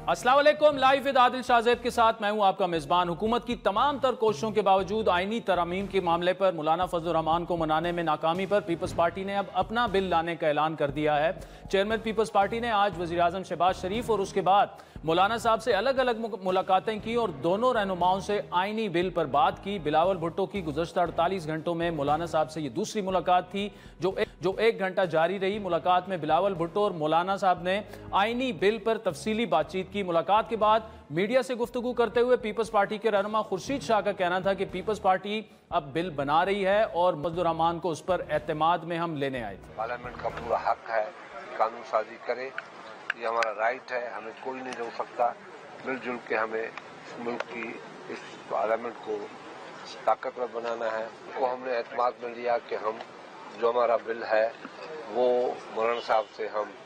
अस्सलाम वालेकुम। Live with Adil Shahzeb के साथ मैं हूं आपका मेजबान। हुकूमत की तमाम तर कोशिशों के बावजूद आईनी तरमीम के मामले पर मौलाना फजलुर रहमान को मनाने में नाकामी पर पीपल्स पार्टी ने अब अपना बिल लाने का ऐलान कर दिया है। चेयरमैन पीपल्स पार्टी ने आज वज़ीर आज़म शहबाज शरीफ और उसके बाद मौलाना साहब से अलग अलग मुलाकातें की और दोनों रहनुमाओं से आईनी बिल पर बात की। बिलावल भुट्टो की गुज़श्ता 48 घंटों में मौलाना साहब से ये दूसरी मुलाकात थी जो एक घंटा जारी रही। मुलाकात में बिलावल भुट्टो और मौलाना साहब ने आईनी बिल पर तफसीली बातचीत की। मुलाकात के बाद मीडिया से गुफ्तगू करते हुए पीपल्स पार्टी के रहनुमा खुर्शीद शाह का कहना था कि पीपल्स पार्टी अब बिल बना रही है और फजलुर रहमान को उस पर एतमाद में हम लेने आए थे। पार्लियामेंट का पूरा हक है कानून साजी करे, ये हमारा राइट है, हमें कोई नहीं रोक सकता। मिलजुल के हमें इस मुल्क की इस पार्लियामेंट को ताकतवर बनाना है। वो हमने एतमाद में लिया कि हम जो हमारा बिल है वो मौलाना साहब से हम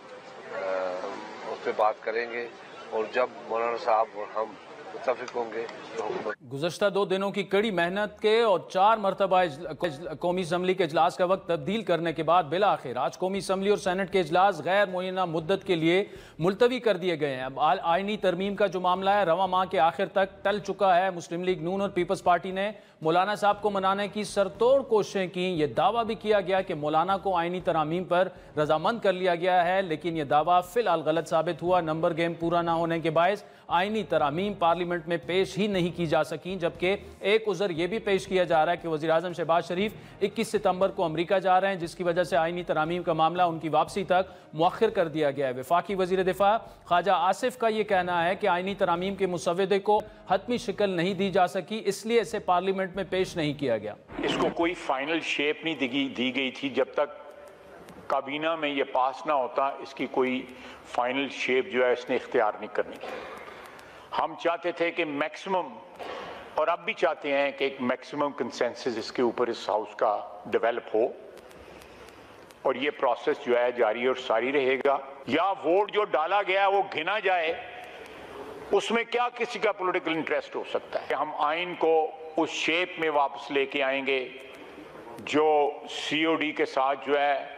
उस पर बात करेंगे और जब मौलाना साहब और हम मुत्तफिक होंगे तो गुज़श्ता 2 दिनों की कड़ी मेहनत के और 4 मरतबा कौमी असम्बली के इजलास का वक्त तब्दील करने के बाद बिल आखिर आज कौमी असम्बली और सेनेट के इजलास गैर मुय्यना मुद्दत के लिए मुलतवी कर दिए गए हैं। अब आईनी तरमीम का जो मामला है रवा माह के आखिर तक टल चुका है। मुस्लिम लीग नून और पीपल्स पार्टी ने मौलाना साहब को मनाने की सरतोड़ कोशिशें की। यह दावा भी किया गया कि मौलाना को आईनी तरामीम पर रजामंद कर लिया गया है, लेकिन यह दावा फिलहाल गलत साबित हुआ। नंबर गेम पूरा ना होने के बायस आईनी तरामीम पार्लियामेंट में पेश ही नहीं की जा सकी, जबकि एक उज़र यह भी पेश किया जा रहा है कि वज़ीर आज़म शहबाज शरीफ 21 सितंबर को अमेरिका जा रहे हैं, जिसकी वजह से आईनी तरामीम का मामला उनकी वापसी तक मुअख्खर कर दिया गया है। वफाकी वज़ीर दिफा ख्वाजा आसिफ का यह कहना है कि आईनी तरामीम के मुसव्वदे को हतमी शिकल नहीं दी जा सकी, इसलिए इसे पार्लियामेंट में पेश नहीं किया गया। इसको कोई फाइनल शेप नहीं दी गई थी। जब तक काबीना में ये पास ना होता इसकी कोई फाइनल शेप जो है इसने इख्तियार नहीं करनी। हम चाहते थे कि मैक्सिमम, और अब भी चाहते हैं कि एक मैक्सिमम कंसेंसस इसके ऊपर इस हाउस का डेवलप हो और ये प्रोसेस जो है जारी और सारी रहेगा। या वोट जो डाला गया वो गिना जाए, उसमें क्या किसी का पॉलिटिकल इंटरेस्ट हो सकता है। हम आइन को उस शेप में वापस लेके आएंगे जो सीओडी के साथ जो है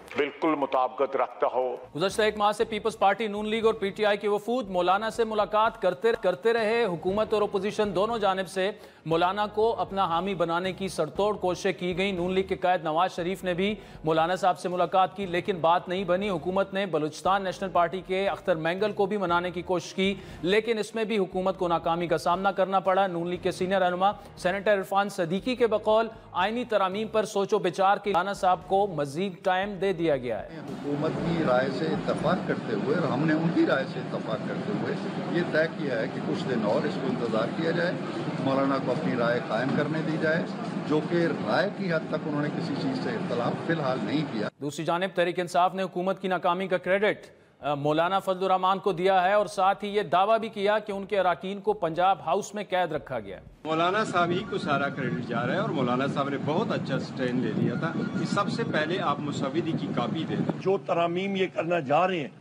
बिल्कुल मुताबिकत रखता हो। गुज़श्ता 1 माह से पीपल्स पार्टी, नून लीग और पीटीआई के वफूद मौलाना से मुलाकात करते रहे। हुकूमत और अपोजिशन दोनों जानिब से मौलाना को अपना हामी बनाने की सरतोड़ कोशिशें की गई। नून लीग के कायद नवाज शरीफ ने भी मौलाना साहब से मुलाकात की, लेकिन बात नहीं बनी। हुकूमत ने बलूचिस्तान नेशनल पार्टी के अख्तर मैंगल को भी मनाने की कोशिश की, लेकिन इसमें भी हुकूमत को नाकामी का सामना करना पड़ा। नून लीग के सीनियर रहनुमा सेनेटर इरफान सदीकी के बकौल आईनी तरामीम पर सोचो विचार के मौलाना साहब को मजीद टाइम दे दिया गया है। हुकूमत की राय से इत्तफाक करते हुए और हमने उनकी राय से इत्तफाक करते हुए ये तय किया है कि कुछ दिन और इसको इंतज़ार किया जाए, मौलाना को अपनी राय कायम करने दी जाए, जो कि राय की हद तक उन्होंने किसी चीज़ से इख्तलाफ फिलहाल नहीं किया। दूसरी जानिब तहरीक इंसाफ ने हुकूमत की नाकामी का क्रेडिट मौलाना फजलुर रहमान को दिया है और साथ ही ये दावा भी किया कि उनके अराकीन को पंजाब हाउस में कैद रखा गया। मौलाना साहब ही को सारा क्रेडिट जा रहा है और मौलाना साहब ने बहुत अच्छा स्टैंड ले लिया था कि सबसे पहले आप मुसव्विदी की कॉपी दे दें। जो तरामीम ये करना जा रहे हैं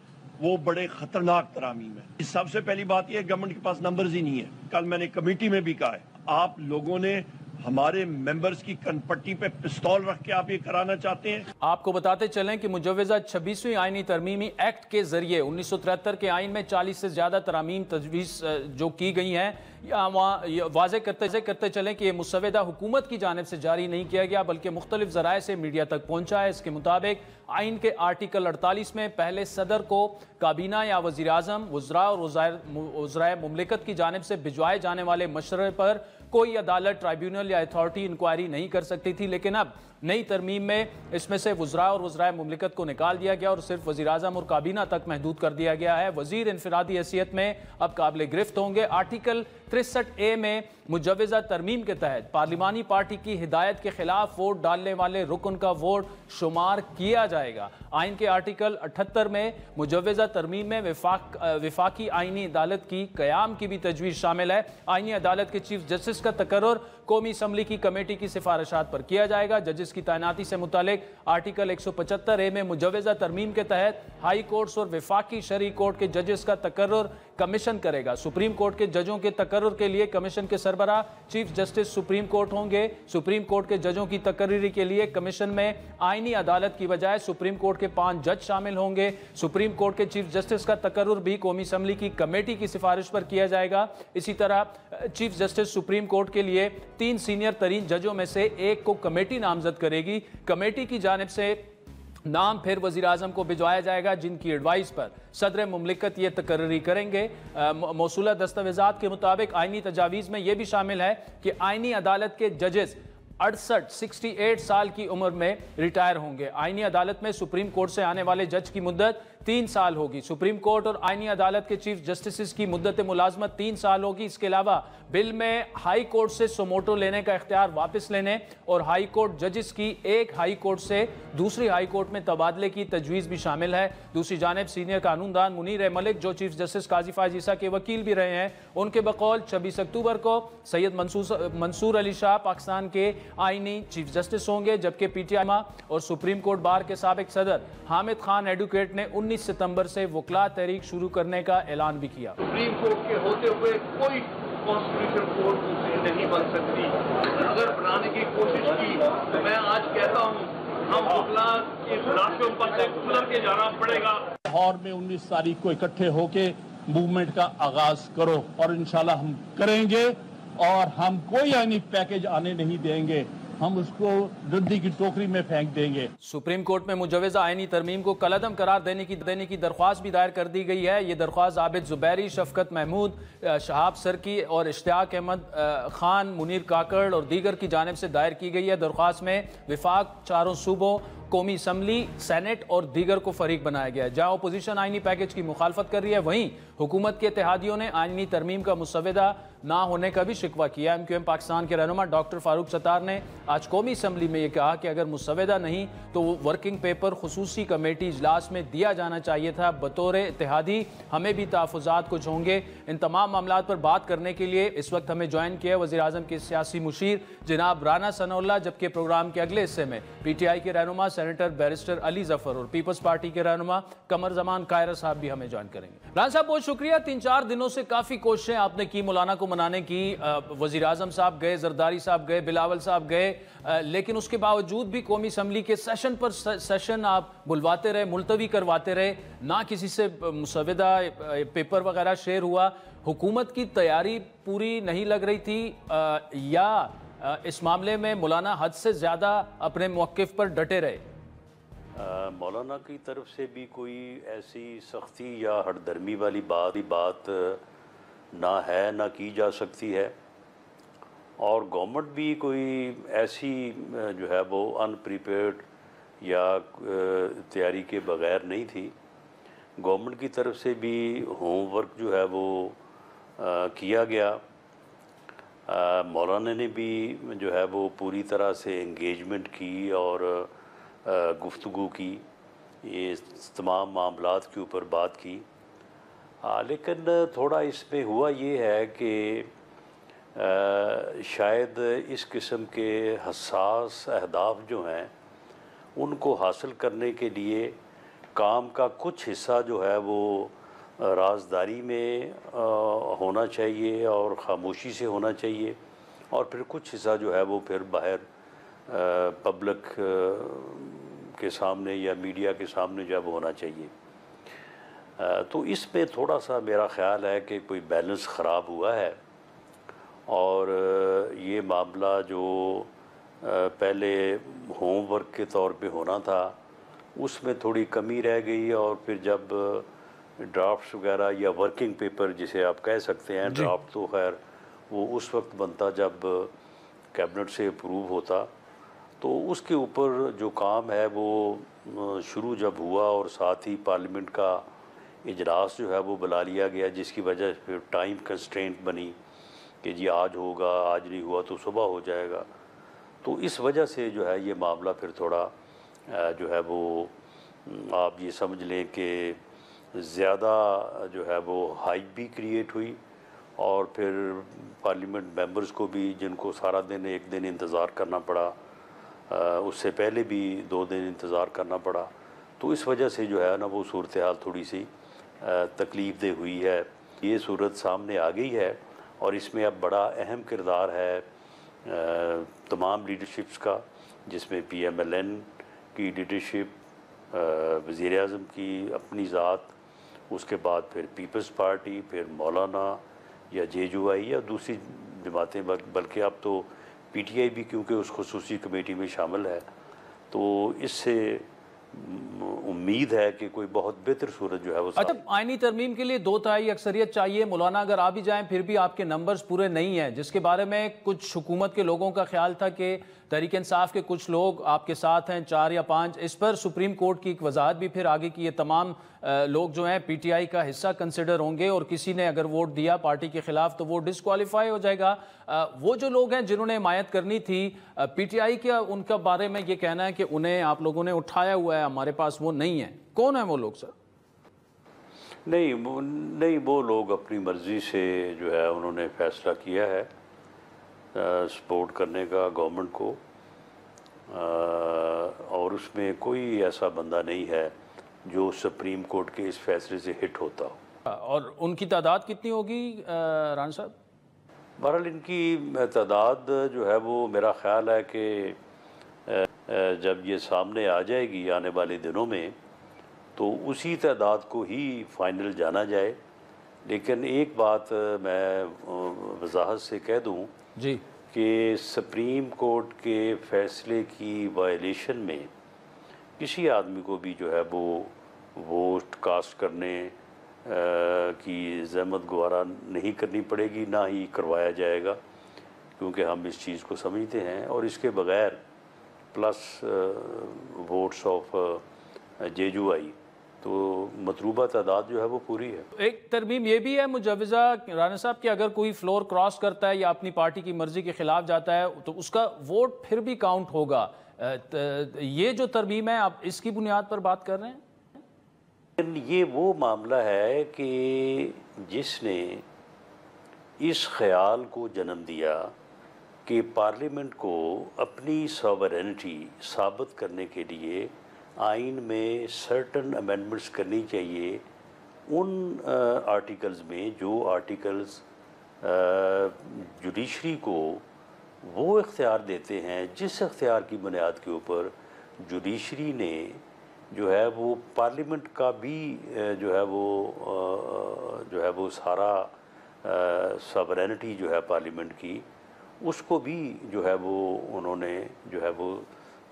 वो बड़े खतरनाक तरामीम है। सबसे पहली बात यह, गवर्नमेंट के पास नंबर्स ही नहीं है। कल मैंने कमेटी में भी कहा है, आप लोगों ने हमारे मेंबर्स की कनपट्टी पे पिस्तौल रख के आप ये कराना चाहते हैं। आपको बताते चलें कि मुजव्वज़ा 26वीं आईनी तरमीमी एक्ट के जरिए 1973 के आइन में 40 से ज्यादा तरामीम तजवीज़ जो की गई हैं, वहाँ वाज़े करते चलें कि ये मुसव्वदा हुकूमत की जानिब से जारी नहीं किया गया बल्कि मुख्तलिफ ज़राए से मीडिया तक पहुँचा है। इसके मुताबिक आइन के आर्टिकल 48 में पहले सदर को काबीना या वज़ीर आज़म, वज़रा और वज़राए मुमलिकत की जानिब से भिजवाए जाने वाले मशवरे पर कोई अदालत, ट्राइब्यूनल या अथॉरिटी इंक्वायरी नहीं कर सकती थी, लेकिन अब नई तरमीम में इसमें से वज़रा और वज़राए मुमलिकत को निकाल दिया गया और सिर्फ वज़ीर आज़म और काबीना तक महदूद कर दिया गया है। वज़ीर इनफरादी हैसियत में अब काबिल गिरफ्त होंगे। आर्टिकल 63A में मुजव्वज़ा तरमीम के तहत पार्लिमानी पार्टी की हिदायत के खिलाफ वोट डालने वाले रुकन का वोट शुमार किया जाएगा। आइन के आर्टिकल 78 में मुजव्वज़ा तरमीम में विफाकी आइनी अदालत की क़याम की भी तजवीज़ शामिल है। आइनी अदालत के चीफ जस्टिस का तकर्रुर कौमी असम्बली की कमेटी की सिफारिशात पर किया जाएगा। जजेस की तैनाती से मुतालिक आर्टिकल 175A में मुजवज़ा तरमीम के तहत हाई कोर्ट्स और वफाकी शरई कोर्ट के जजेस का तकर्रुर कमीशन करेगा। सुप्रीम कोर्ट के जजों के तकर्रुर के लिए कमीशन के सरबराह चीफ जस्टिस सुप्रीम कोर्ट होंगे। सुप्रीम कोर्ट के जजों की तकर्री के लिए कमीशन में आईनी अदालत की बजाय सुप्रीम कोर्ट के 5 जज शामिल होंगे। सुप्रीम कोर्ट के चीफ जस्टिस का तकर्रुर भी कौमी असम्बली की कमेटी की सिफारिश पर किया जाएगा। इसी तरह चीफ जस्टिस सुप्रीम कोर्ट के लिए 3 सीनियर तरीन जजों में से एक को कमेटी नामजद करेगी। कमेटी की जानिब से नाम फिर वज़ीर आज़म को भिजवाया जाएगा, जिनकी एडवाइस पर सदर मुमलिकत ये तकर्री करेंगे। मौसूला दस्तावेज़ात के मुताबिक आइनी तजावीज़ में यह भी शामिल है कि आइनी अदालत के जजेस 68 साल की उम्र में रिटायर होंगे। आइनी अदालत में सुप्रीम कोर्ट से आने वाले जज की मुद्दत 3 साल होगी। सुप्रीम कोर्ट और आइनी अदालत के चीफ जस्टिस की मुद्दत मुलाजमत 3 साल होगी। इसके अलावा बिल में हाई कोर्ट से सोमोटो लेने का इख्तियार वापस लेने और हाई कोर्ट जजेस की एक हाई कोर्ट से दूसरी हाई कोर्ट में तबादले की तजवीज़ भी शामिल है। दूसरी जानिब सीनियर कानूनदान मुनीर मलिक, जो चीफ जस्टिस काजी फायज ईसा के वकील भी रहे हैं, उनके बकौल 26 अक्टूबर को सैयद मंसूर अली शाह पाकिस्तान के आइनी चीफ जस्टिस होंगे, जबकि PTI और सुप्रीम कोर्ट बार के साबिक सदर हामिद खान एडवोकेट ने 19 सितंबर से वकला तहरीक शुरू करने का ऐलान भी किया। सुप्रीम कोर्ट के होते हुए कोई कॉन्स्टिट्यूशन कोर्ट दूसरी नहीं बन सकती। अगर बनाने की कोशिश की तो मैं आज कहता हूँ हम वकला की लाशों पर से गुजर के जाना पड़ेगा। लाहौर में 19 तारीख को इकट्ठे होके मूवमेंट का आगाज करो और इंशाल्लाह हम करेंगे और हम कोई आईनी पैकेज आने नहीं देंगे, हम उसको रद्दी की टोकरी में फेंक देंगे। सुप्रीम कोर्ट में मुजवज़ा आईनी तरमीम को कलअदम करार देने की दरख्वास्त भी दायर कर दी गई है। ये दरख्वास्त आबिद जुबैरी, शफकत महमूद, शहाब सरकी और इश्तियाक अहमद खान, मुनीर काकड़ और दीगर की जानिब से दायर की गई है। दरख्वास्त में विफाक, चारों सूबों, कौमी असम्बली, सेनेट और दीगर को फरीक बनाया गया है। जहाँ अपोजिशन आईनी पैकेज की मुखालफत कर रही है, वहीं हुकूमत के इत्तेहादियों ने आईनी तरमीम का मुसवदा ना होने का भी शिकवा किया। MQM पाकिस्तान के रहनुमा डॉक्टर फारूक सत्तार ने आज कौमी असम्बली में यह कहा कि अगर मुसवदा नहीं तो वो वर्किंग पेपर खुसूसी कमेटी इजलास में दिया जाना चाहिए था। बतौर इत्तेहादी हमें भी तहफ़्फ़ुज़ात कुछ होंगे। इन तमाम मामलात पर बात करने के लिए इस वक्त हमें ज्वाइन किया वज़ीर आज़म के सियासी मुशीर जनाब राना सनाउल्लाह, जबकि प्रोग्राम के अगले हिस्से में PTI के रहनुमा सेनेटर बैरिस्टर अली जफर और पीपल्स पार्टी के रहनुमा कमर जमान कायरा साहब भी हमें ज्वाइन करेंगे। राना साहब बहुत शुक्रिया। 3-4 दिनों से काफ़ी कोशिशें आपने की मौलाना को मनाने की। वज़ीर आज़म साहब गए, जरदारी साहब गए, बिलावल साहब गए, लेकिन उसके बावजूद भी कौमी असम्बली के सेशन पर सेशन आप बुलवाते रहे, मुलतवी करवाते रहे, ना किसी से मुसवदा पेपर वगैरह शेयर हुआ। हुकूमत की तैयारी पूरी नहीं लग रही थी या इस मामले में मौलाना हद से ज़्यादा अपने मौक़िफ़ पर डटे रहे? मौलाना की तरफ से भी कोई ऐसी सख्ती या हटदर्मी वाली बात ना है, ना की जा सकती है। और गवर्नमेंट भी कोई ऐसी जो है वो अनप्रिपेयर्ड या तैयारी के बग़ैर नहीं थी। गवर्नमेंट की तरफ से भी होमवर्क जो है वो किया गया। मौलाना ने भी जो है वो पूरी तरह से इंगेजमेंट की और गुफ्तगू की, ये तमाम मामलात के ऊपर बात की। लेकिन थोड़ा इसमें हुआ ये है कि शायद इस किस्म के हसास अहदाफ जो हैं उनको हासिल करने के लिए काम का कुछ हिस्सा जो है वो राजदारी में होना चाहिए और ख़ामोशी से होना चाहिए, और फिर कुछ हिस्सा जो है वो फिर बाहर पब्लिक के सामने या मीडिया के सामने जो है वो होना चाहिए। तो इसमें थोड़ा सा मेरा ख़्याल है कि कोई बैलेंस ख़राब हुआ है और ये मामला जो पहले होमवर्क के तौर पे होना था उसमें थोड़ी कमी रह गई, और फिर जब ड्राफ्ट्स वगैरह या वर्किंग पेपर जिसे आप कह सकते हैं, ड्राफ्ट तो खैर वो उस वक्त बनता जब कैबिनेट से अप्रूव होता, तो उसके ऊपर जो काम है वो शुरू जब हुआ और साथ ही पार्लियामेंट का इजलास जो है वो बुला लिया गया, जिसकी वजह से फिर टाइम कंस्ट्रेंट बनी कि जी आज होगा, आज नहीं हुआ तो सुबह हो जाएगा। तो इस वजह से जो है ये मामला फिर थोड़ा जो है वो आप ये समझ लें कि ज़्यादा जो है वो हाइप भी क्रिएट हुई और फिर पार्लियामेंट मेंबर्स को भी, जिनको सारा दिन एक दिन इंतज़ार करना पड़ा, उससे पहले भी 2 दिन इंतज़ार करना पड़ा। तो इस वजह से जो है ना वो सूरत हाल थोड़ी सी तकलीफ़ दे हुई है। ये सूरत सामने आ गई है और इसमें अब बड़ा अहम किरदार है तमाम लीडरशिप्स का, जिसमें PMLN की लीडरशिप, वज़ीर आज़म की अपनी ज़ात, उसके बाद फिर पीपल्स पार्टी, फिर मौलाना या JUI या दूसरी जमातें, बल्कि अब तो PTI भी क्योंकि उस खुसूसी कमेटी में शामिल है। तो इससे उम्मीद है कि कोई बहुत बेहतर सूरत जो है वो। अच्छा, आईनी तरमीम के लिए 2/3 अक्सरियत चाहिए। मौलाना अगर आ भी जाएं फिर भी आपके नंबर्स पूरे नहीं हैं, जिसके बारे में कुछ हुकूमत के लोगों का ख्याल था कि तहरीक इंसाफ के कुछ लोग आपके साथ हैं, 4 या 5। इस पर सुप्रीम कोर्ट की एक वजाहत भी फिर आगे की, ये तमाम लोग जो हैं PTI का हिस्सा कंसिडर होंगे और किसी ने अगर वोट दिया पार्टी के खिलाफ तो वो डिस्क्वालीफाई हो जाएगा। वो जो लोग हैं जिन्होंने हिमायत करनी थी PTI का, उनका बारे में ये कहना है कि उन्हें आप लोगों ने उठाया हुआ है, हमारे पास वो नहीं है। कौन है वो लोग सर? नहीं, वो लोग अपनी मर्ज़ी से जो है उन्होंने फ़ैसला किया है सपोर्ट करने का गवर्नमेंट को, और उसमें कोई ऐसा बंदा नहीं है जो सुप्रीम कोर्ट के इस फैसले से हिट होता हो। और उनकी तादाद कितनी होगी राना साहब? बहरहाल इनकी तादाद जो है वो मेरा ख्याल है कि जब ये सामने आ जाएगी आने वाले दिनों में तो उसी तादाद को ही फाइनल जाना जाए। लेकिन एक बात मैं वजाहत से कह दूं जी कि सुप्रीम कोर्ट के फैसले की वायलेशन में किसी आदमी को भी जो है वो वोट कास्ट करने की ज़हमत गवारा नहीं करनी पड़ेगी, ना ही करवाया जाएगा, क्योंकि हम इस चीज़ को समझते हैं। और इसके बगैर प्लस वोट्स ऑफ JUI तो मतलूबा तादाद जो है वो पूरी है। एक तरमीम ये भी है मुजवज़ा राना साहब कि अगर कोई फ्लोर क्रॉस करता है या अपनी पार्टी की मर्जी के खिलाफ जाता है तो उसका वोट फिर भी काउंट होगा। ये जो तरमीम है आप इसकी बुनियाद पर बात कर रहे हैं? ये वो मामला है कि जिसने इस ख्याल को जन्म दिया कि पार्लियामेंट को अपनी सॉवरेनिटी साबित करने के लिए आइन में सर्टन अमेंडमेंट्स करनी चाहिए उन आर्टिकल्स में जो आर्टिकल्स जुडिशरी को वो इख्तियार देते हैं जिस इख्तियार की बुनियाद के ऊपर जुडिशरी ने जो है वो पार्लियामेंट का भी जो है वो सारा सॉवरेनिटी जो है पार्लियामेंट की, उसको भी जो है वो उन्होंने जो है वो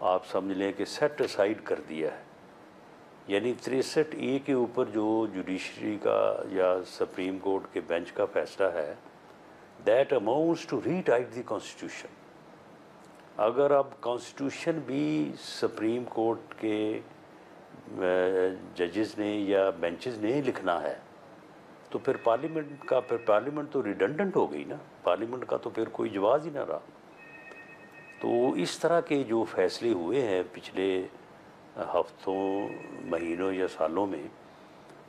आप समझ लें कि सेट असाइड कर दिया है। यानी 63A के ऊपर जो जुडिशरी का या सुप्रीम कोर्ट के बेंच का फैसला है, that amounts to rewrite the constitution. अगर अब कॉन्स्टिट्यूशन भी सुप्रीम कोर्ट के जजेस ने या बेंचेस ने लिखना है तो फिर पार्लियामेंट तो रिडंडेंट हो गई ना, पार्लियामेंट का तो फिर कोई जवाब ही ना रहा। तो इस तरह के जो फैसले हुए हैं पिछले हफ्तों, महीनों या सालों में,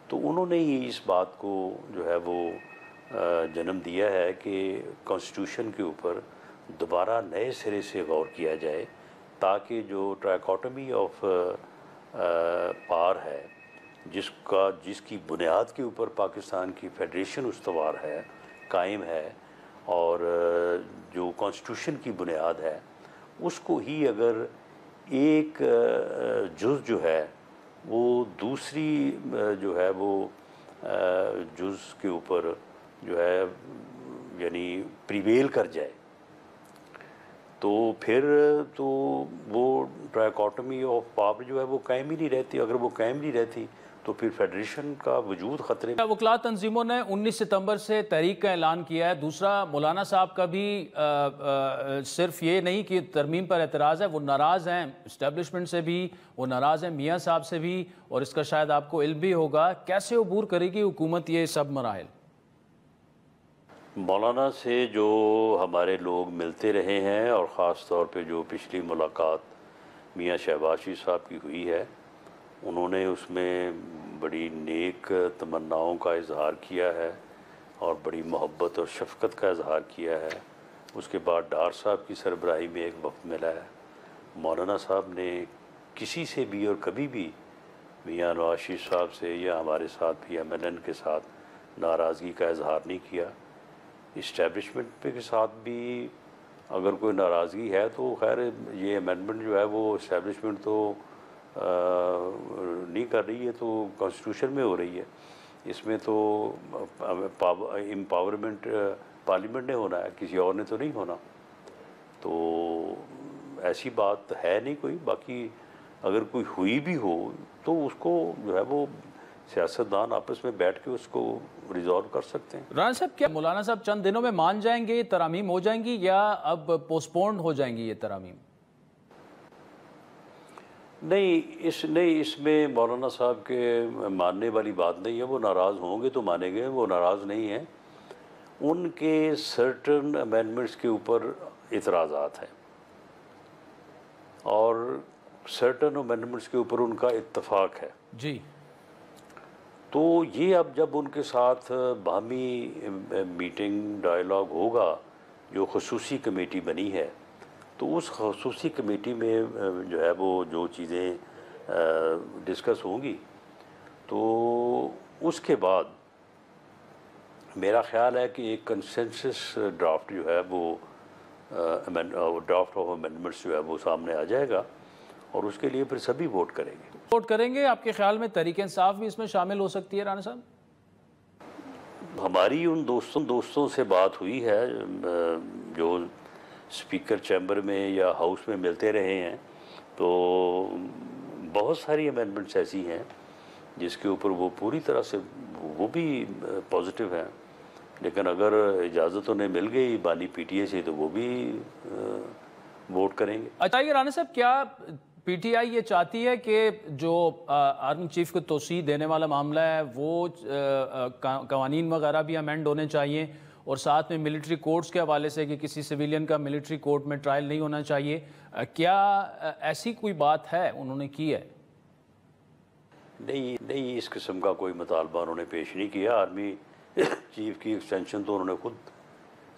तो उन्होंने ही इस बात को जो है वो जन्म दिया है कि कॉन्स्टिट्यूशन के ऊपर दोबारा नए सिरे से गौर किया जाए ताकि जो ट्राइकोटमी ऑफ पावर है जिसकी बुनियाद के ऊपर पाकिस्तान की फेडरेशन उस्तवार है, कायम है, और जो कॉन्स्टिट्यूशन की बुनियाद है उसको ही अगर एक जुज़ जो है वो दूसरी जो है वो जुज़ के ऊपर जो है यानी प्रिवेल कर जाए तो फिर तो वो ट्राइकोटमी ऑफ पावर जो है वो कायम ही नहीं रहती। अगर वो कायम नहीं रहती तो फिर फेडरेशन का वजूद ख़तरे में। वकला तंजीमों ने 19 सितंबर से तहरीक का ऐलान किया है। दूसरा, मौलाना साहब का भी सिर्फ ये नहीं कि तरमीम पर एतराज़ है, वो नाराज़ हैं इस्टेब्लिशमेंट से भी, वो नाराज़ हैं मियाँ साहब से भी, और इसका शायद आपको इल्म भी होगा। कैसे अबूर करेगी हुकूमत ये सब मराहिल? मौलाना से जो हमारे लोग मिलते रहे हैं और ख़ास तौर पे जो पिछली मुलाकात मियाँ शहबाज़ साहब की हुई है, उन्होंने उसमें बड़ी नेक तमन्नाओं का इजहार किया है और बड़ी मोहब्बत और शफ़क़त का इजहार किया है। उसके बाद डार साहब की सरबराही में एक वक्त मिला है। मौलाना साहब ने किसी से भी और कभी भी मियां नवाज शरीफ साहब से या हमारे साथ भी MNN के साथ नाराज़गी का इजहार नहीं किया। इस्टेब्लिशमेंट के साथ भी अगर कोई नाराज़गी है तो खैर ये अमेंडमेंट जो है वो इस्टेब्लिशमेंट तो नहीं कर रही है, तो कॉन्स्टिट्यूशन में हो रही है। इसमें तो एम्पावरमेंट पार्लियामेंट ने होना है, किसी और ने तो नहीं होना। तो ऐसी बात है नहीं कोई। बाकी अगर कोई हुई भी हो तो उसको जो है वो सियासतदान आपस में बैठ के उसको रिजॉल्व कर सकते हैं। राना साहब, क्या मौलाना साहब चंद दिनों में मान जाएंगे, तरामीम हो जाएंगी, या अब पोस्टपोन्ड हो जाएंगी ये तरामीम? नहीं, इसमें मौलाना साहब के मानने वाली बात नहीं है। वो नाराज़ होंगे तो मानेंगे, वो नाराज़ नहीं हैं। उनके सर्टन अमेंडमेंट्स के ऊपर इतराज़ात हैं और सर्टन अमेंडमेंट्स के ऊपर उनका इत्तफाक है जी। तो ये अब जब उनके साथ बाहमी मीटिंग डायलॉग होगा, जो खसूसी कमेटी बनी है, तो उस खसूसी कमेटी में जो है वो जो चीज़ें डिस्कस होंगी, तो उसके बाद मेरा ख्याल है कि एक कंसेंसस ड्राफ्ट जो है वो ड्राफ्ट ऑफ अमेंडमेंट्स जो है वो सामने आ जाएगा और उसके लिए फिर सभी वोट करेंगे। आपके ख्याल में तहरीक इंसाफ भी इसमें शामिल हो सकती है राना साहब? हमारी उन दोस्तों से बात हुई है जो स्पीकर चैम्बर में या हाउस में मिलते रहे हैं, तो बहुत सारी अमेंडमेंट्स ऐसी हैं जिसके ऊपर वो पूरी तरह से वो भी पॉजिटिव हैं। लेकिन अगर इजाज़त उन्हें मिल गई बानी PTI से तो वो भी वोट करेंगे। अच्छा, ये राना साहब, क्या PTI ये चाहती है कि जो आर्मी चीफ को तोसी देने वाला मामला है वो कवानीन वगैरह भी अमेंड होने चाहिए, और साथ में मिलिट्री कोर्ट्स के हवाले से कि किसी सिविलियन का मिलिट्री कोर्ट में ट्रायल नहीं होना चाहिए? क्या ऐसी कोई बात है उन्होंने की है? नहीं, इस किस्म का कोई मुतालबा उन्होंने पेश नहीं किया। आर्मी चीफ की एक्सटेंशन तो उन्होंने खुद,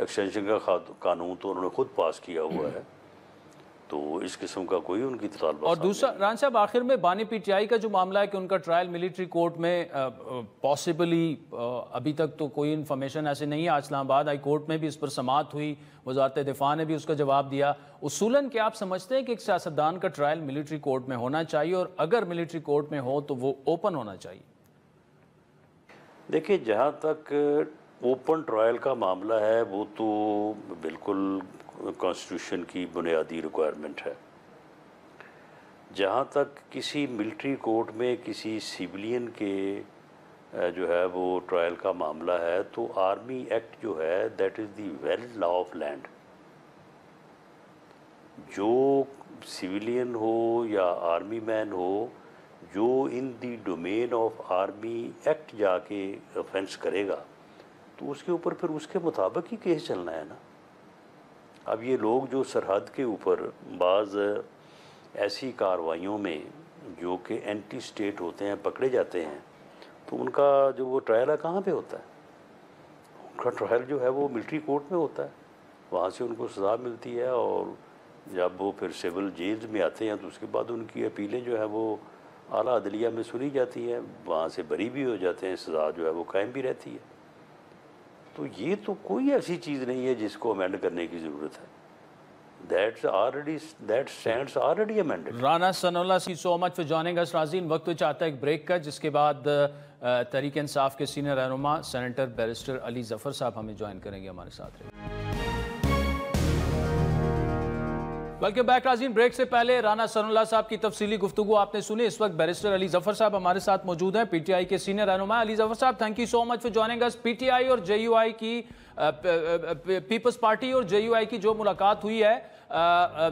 एक्सटेंशन का कानून तो उन्होंने खुद पास किया हुआ है, तो इस किस्म का कोई उनकी मुतालबा। और दूसरा राना साहब, आखिर में बानी PTI का जो मामला है कि उनका ट्रायल मिलिट्री कोर्ट में पॉसिबली, अभी तक तो कोई इन्फॉर्मेशन ऐसे नहीं है। इस्लामाबाद हाई कोर्ट में भी इस पर समाअत हुई, वजारत दिफा ने भी उसका जवाब दिया। उसूलन क्या आप समझते हैं कि एक सियासतदान का ट्रायल मिलिट्री कोर्ट में होना चाहिए, और अगर मिलिट्री कोर्ट में हो तो वो ओपन होना चाहिए? देखिए, जहाँ तक ओपन ट्रायल का मामला है वो तो बिल्कुल कॉन्स्टिट्यूशन की बुनियादी रिक्वायरमेंट है। जहाँ तक किसी मिलिट्री कोर्ट में किसी सिविलियन के जो है वो ट्रायल का मामला है, तो आर्मी एक्ट जो है that is the well law of land. जो सिविलियन हो या आर्मी मैन हो, जो in the domain of army act जाके ऑफेंस करेगा, तो उसके ऊपर फिर उसके मुताबिक ही केस चलना है ना। अब ये लोग जो सरहद के ऊपर बाज़ ऐसी कार्रवाइयों में जो कि एंटी स्टेट होते हैं पकड़े जाते हैं, तो उनका जो वो ट्रायल है कहाँ पे होता है? उनका ट्रायल जो है वो मिलिट्री कोर्ट में होता है, वहाँ से उनको सज़ा मिलती है, और जब वो फिर सिविल जेल्स में आते हैं तो उसके बाद उनकी अपीलें जो है वो आला अदलिया में सुनी जाती हैं, वहाँ से बरी भी हो जाते हैं, सज़ा जो है वो कायम भी रहती है। तो ये तो कोई ऐसी चीज़ नहीं है जिसको अमेंड करने की ज़रूरत है। That stands already amended. Rana Sanaullah, so much for joining us. नाज़रीन, वक्त चाहता है एक ब्रेक का, जिसके बाद तहरीक इंसाफ के सीनियर रहनुमा सेनेटर बैरिस्टर अली ज़फ़र साहब हमें ज्वाइन करेंगे हमारे साथ। वेलकम बैक नाज़रीन। ब्रेक से पहले राना सनाउल्लाह साहब की तफसीली गुफ्तगू आपने सुनी। इस वक्त बैरिस्टर अली ज़फ़र साहब हमारे साथ मौजूद हैं, PTI के सीनियर रहनुमा। अली ज़फ़र साहब, thank you so much for joining us. PTI और JUI की, पीपल्स पार्टी और JUI की जो मुलाकात हुई है,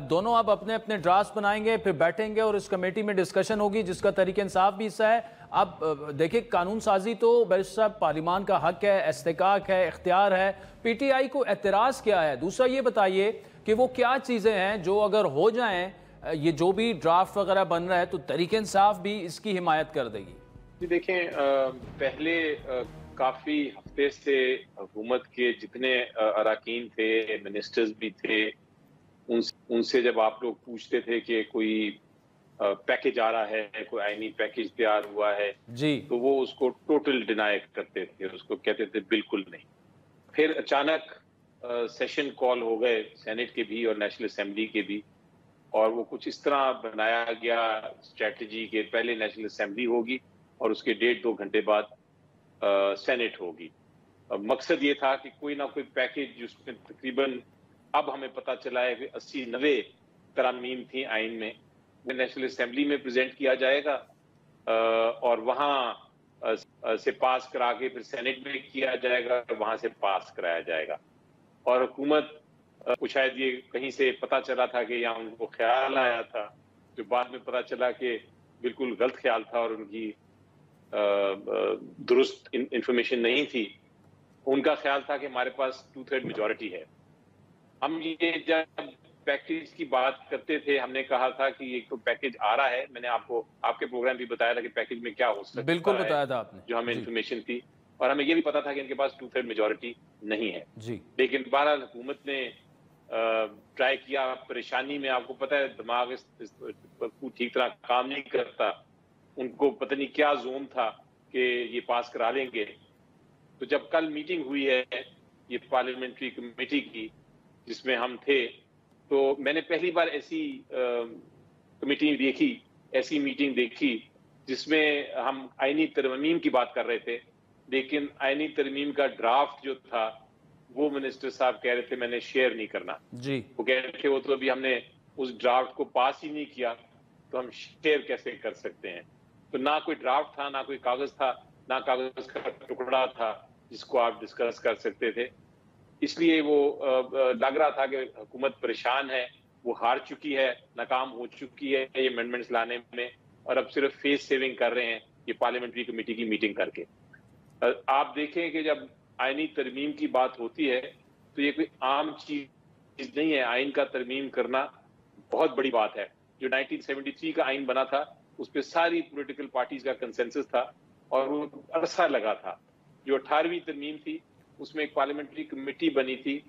दोनों अब अपने अपने ड्राफ्ट बनाएंगे, फिर बैठेंगे और इस कमेटी में डिस्कशन होगी जिसका तहरीक इंसाफ भी हिस्सा है। अब देखिए, कानून साजी तो बैरिस्टर साहब पार्लिमान का हक है, इस्तेकाक है, इख्तियार है। PTI को एतराज़ क्या है? दूसरा ये बताइए कि वो क्या चीज़ें हैं जो अगर हो जाएं, ये जो भी ड्राफ्ट वगैरह बन रहा है, तो तहरीक इंसाफ भी इसकी हिमायत कर देगी? जी देखें, पहले काफी हफ्ते से हुकूमत के जितने अरकान थे, मिनिस्टर्स भी थे, उनसे जब आप लोग पूछते थे कि कोई पैकेज आ रहा है, कोई आईनी पैकेज तैयार हुआ है जी, तो वो उसको टोटल डिनाई करते थे, उसको कहते थे बिल्कुल नहीं। फिर अचानक सेशन कॉल हो गए सेनेट के भी और नेशनल असेंबली के भी, और वो कुछ इस तरह बनाया गया स्ट्रेटजी के पहले नेशनल असेंबली होगी और उसके 1.5-2 घंटे बाद सेनेट होगी। मकसद ये था कि कोई ना कोई पैकेज जिसमें तकरीबन अब हमें पता चला है कि 80-90 तरमीम थी आइन में, नेशनल असेंबली में प्रेजेंट किया जाएगा और वहां से पास करा के फिर सेनेट में किया जाएगा, वहां से पास कराया जाएगा। और हुकूमत को शायद ये कहीं से पता चला था कि या उनको ख्याल आया था, जो बाद में पता चला कि बिल्कुल गलत ख्याल था और उनकी दुरुस्त इंफॉर्मेशन नहीं थी। उनका ख्याल था कि हमारे पास 2/3 मेजॉरिटी है। हम ये जब पैकेज की बात करते थे, हमने कहा था कि एक तो पैकेज आ रहा है, मैंने आपको आपके प्रोग्राम भी बताया था कि पैकेज में क्या हो सकता है, बिल्कुल बताया था आपने, जो हमें इंफॉर्मेशन थी, और हमें ये भी पता था कि इनके पास 2/3 मेजॉरिटी नहीं है जी। लेकिन बहरहाल हुकूमत ने ट्राई किया। परेशानी में आपको पता है दिमाग ठीक तरह काम नहीं करता, उनको पता नहीं क्या जोन था कि ये पास करा लेंगे। तो जब कल मीटिंग हुई है ये पार्लियामेंट्री कमेटी की जिसमें हम थे, तो मैंने पहली बार ऐसी कमेटी देखी, ऐसी मीटिंग देखी जिसमें हम आईनी तरमीम की बात कर रहे थे, लेकिन आईनी तरमीम का ड्राफ्ट जो था वो मिनिस्टर साहब कह रहे थे मैंने शेयर नहीं करना जी। वो कह रहे थे वो तो अभी हमने उस ड्राफ्ट को पास ही नहीं किया, तो हम शेयर कैसे कर सकते हैं। तो ना कोई ड्राफ्ट था, ना कोई कागज था, ना कागज का टुकड़ा था जिसको आप डिस्कस कर सकते थे। इसलिए वो लग रहा था कि हुकूमत परेशान है, वो हार चुकी है, नाकाम हो चुकी है ये अमेंडमेंट्स लाने में, और अब सिर्फ फेस सेविंग कर रहे हैं ये पार्लियामेंट्री कमेटी की मीटिंग करके। आप देखें कि जब आईनी तरमीम की बात होती है तो ये कोई आम चीज नहीं है। आइन का तरमीम करना बहुत बड़ी बात है। जो 1973 का आइन बना था उस पर सारी पॉलिटिकल पार्टीज का कंसेंसस था और वो अरसा लगा था। जो 18वीं तरमीम थी उसमें एक पार्लियामेंट्री कमेटी बनी थी,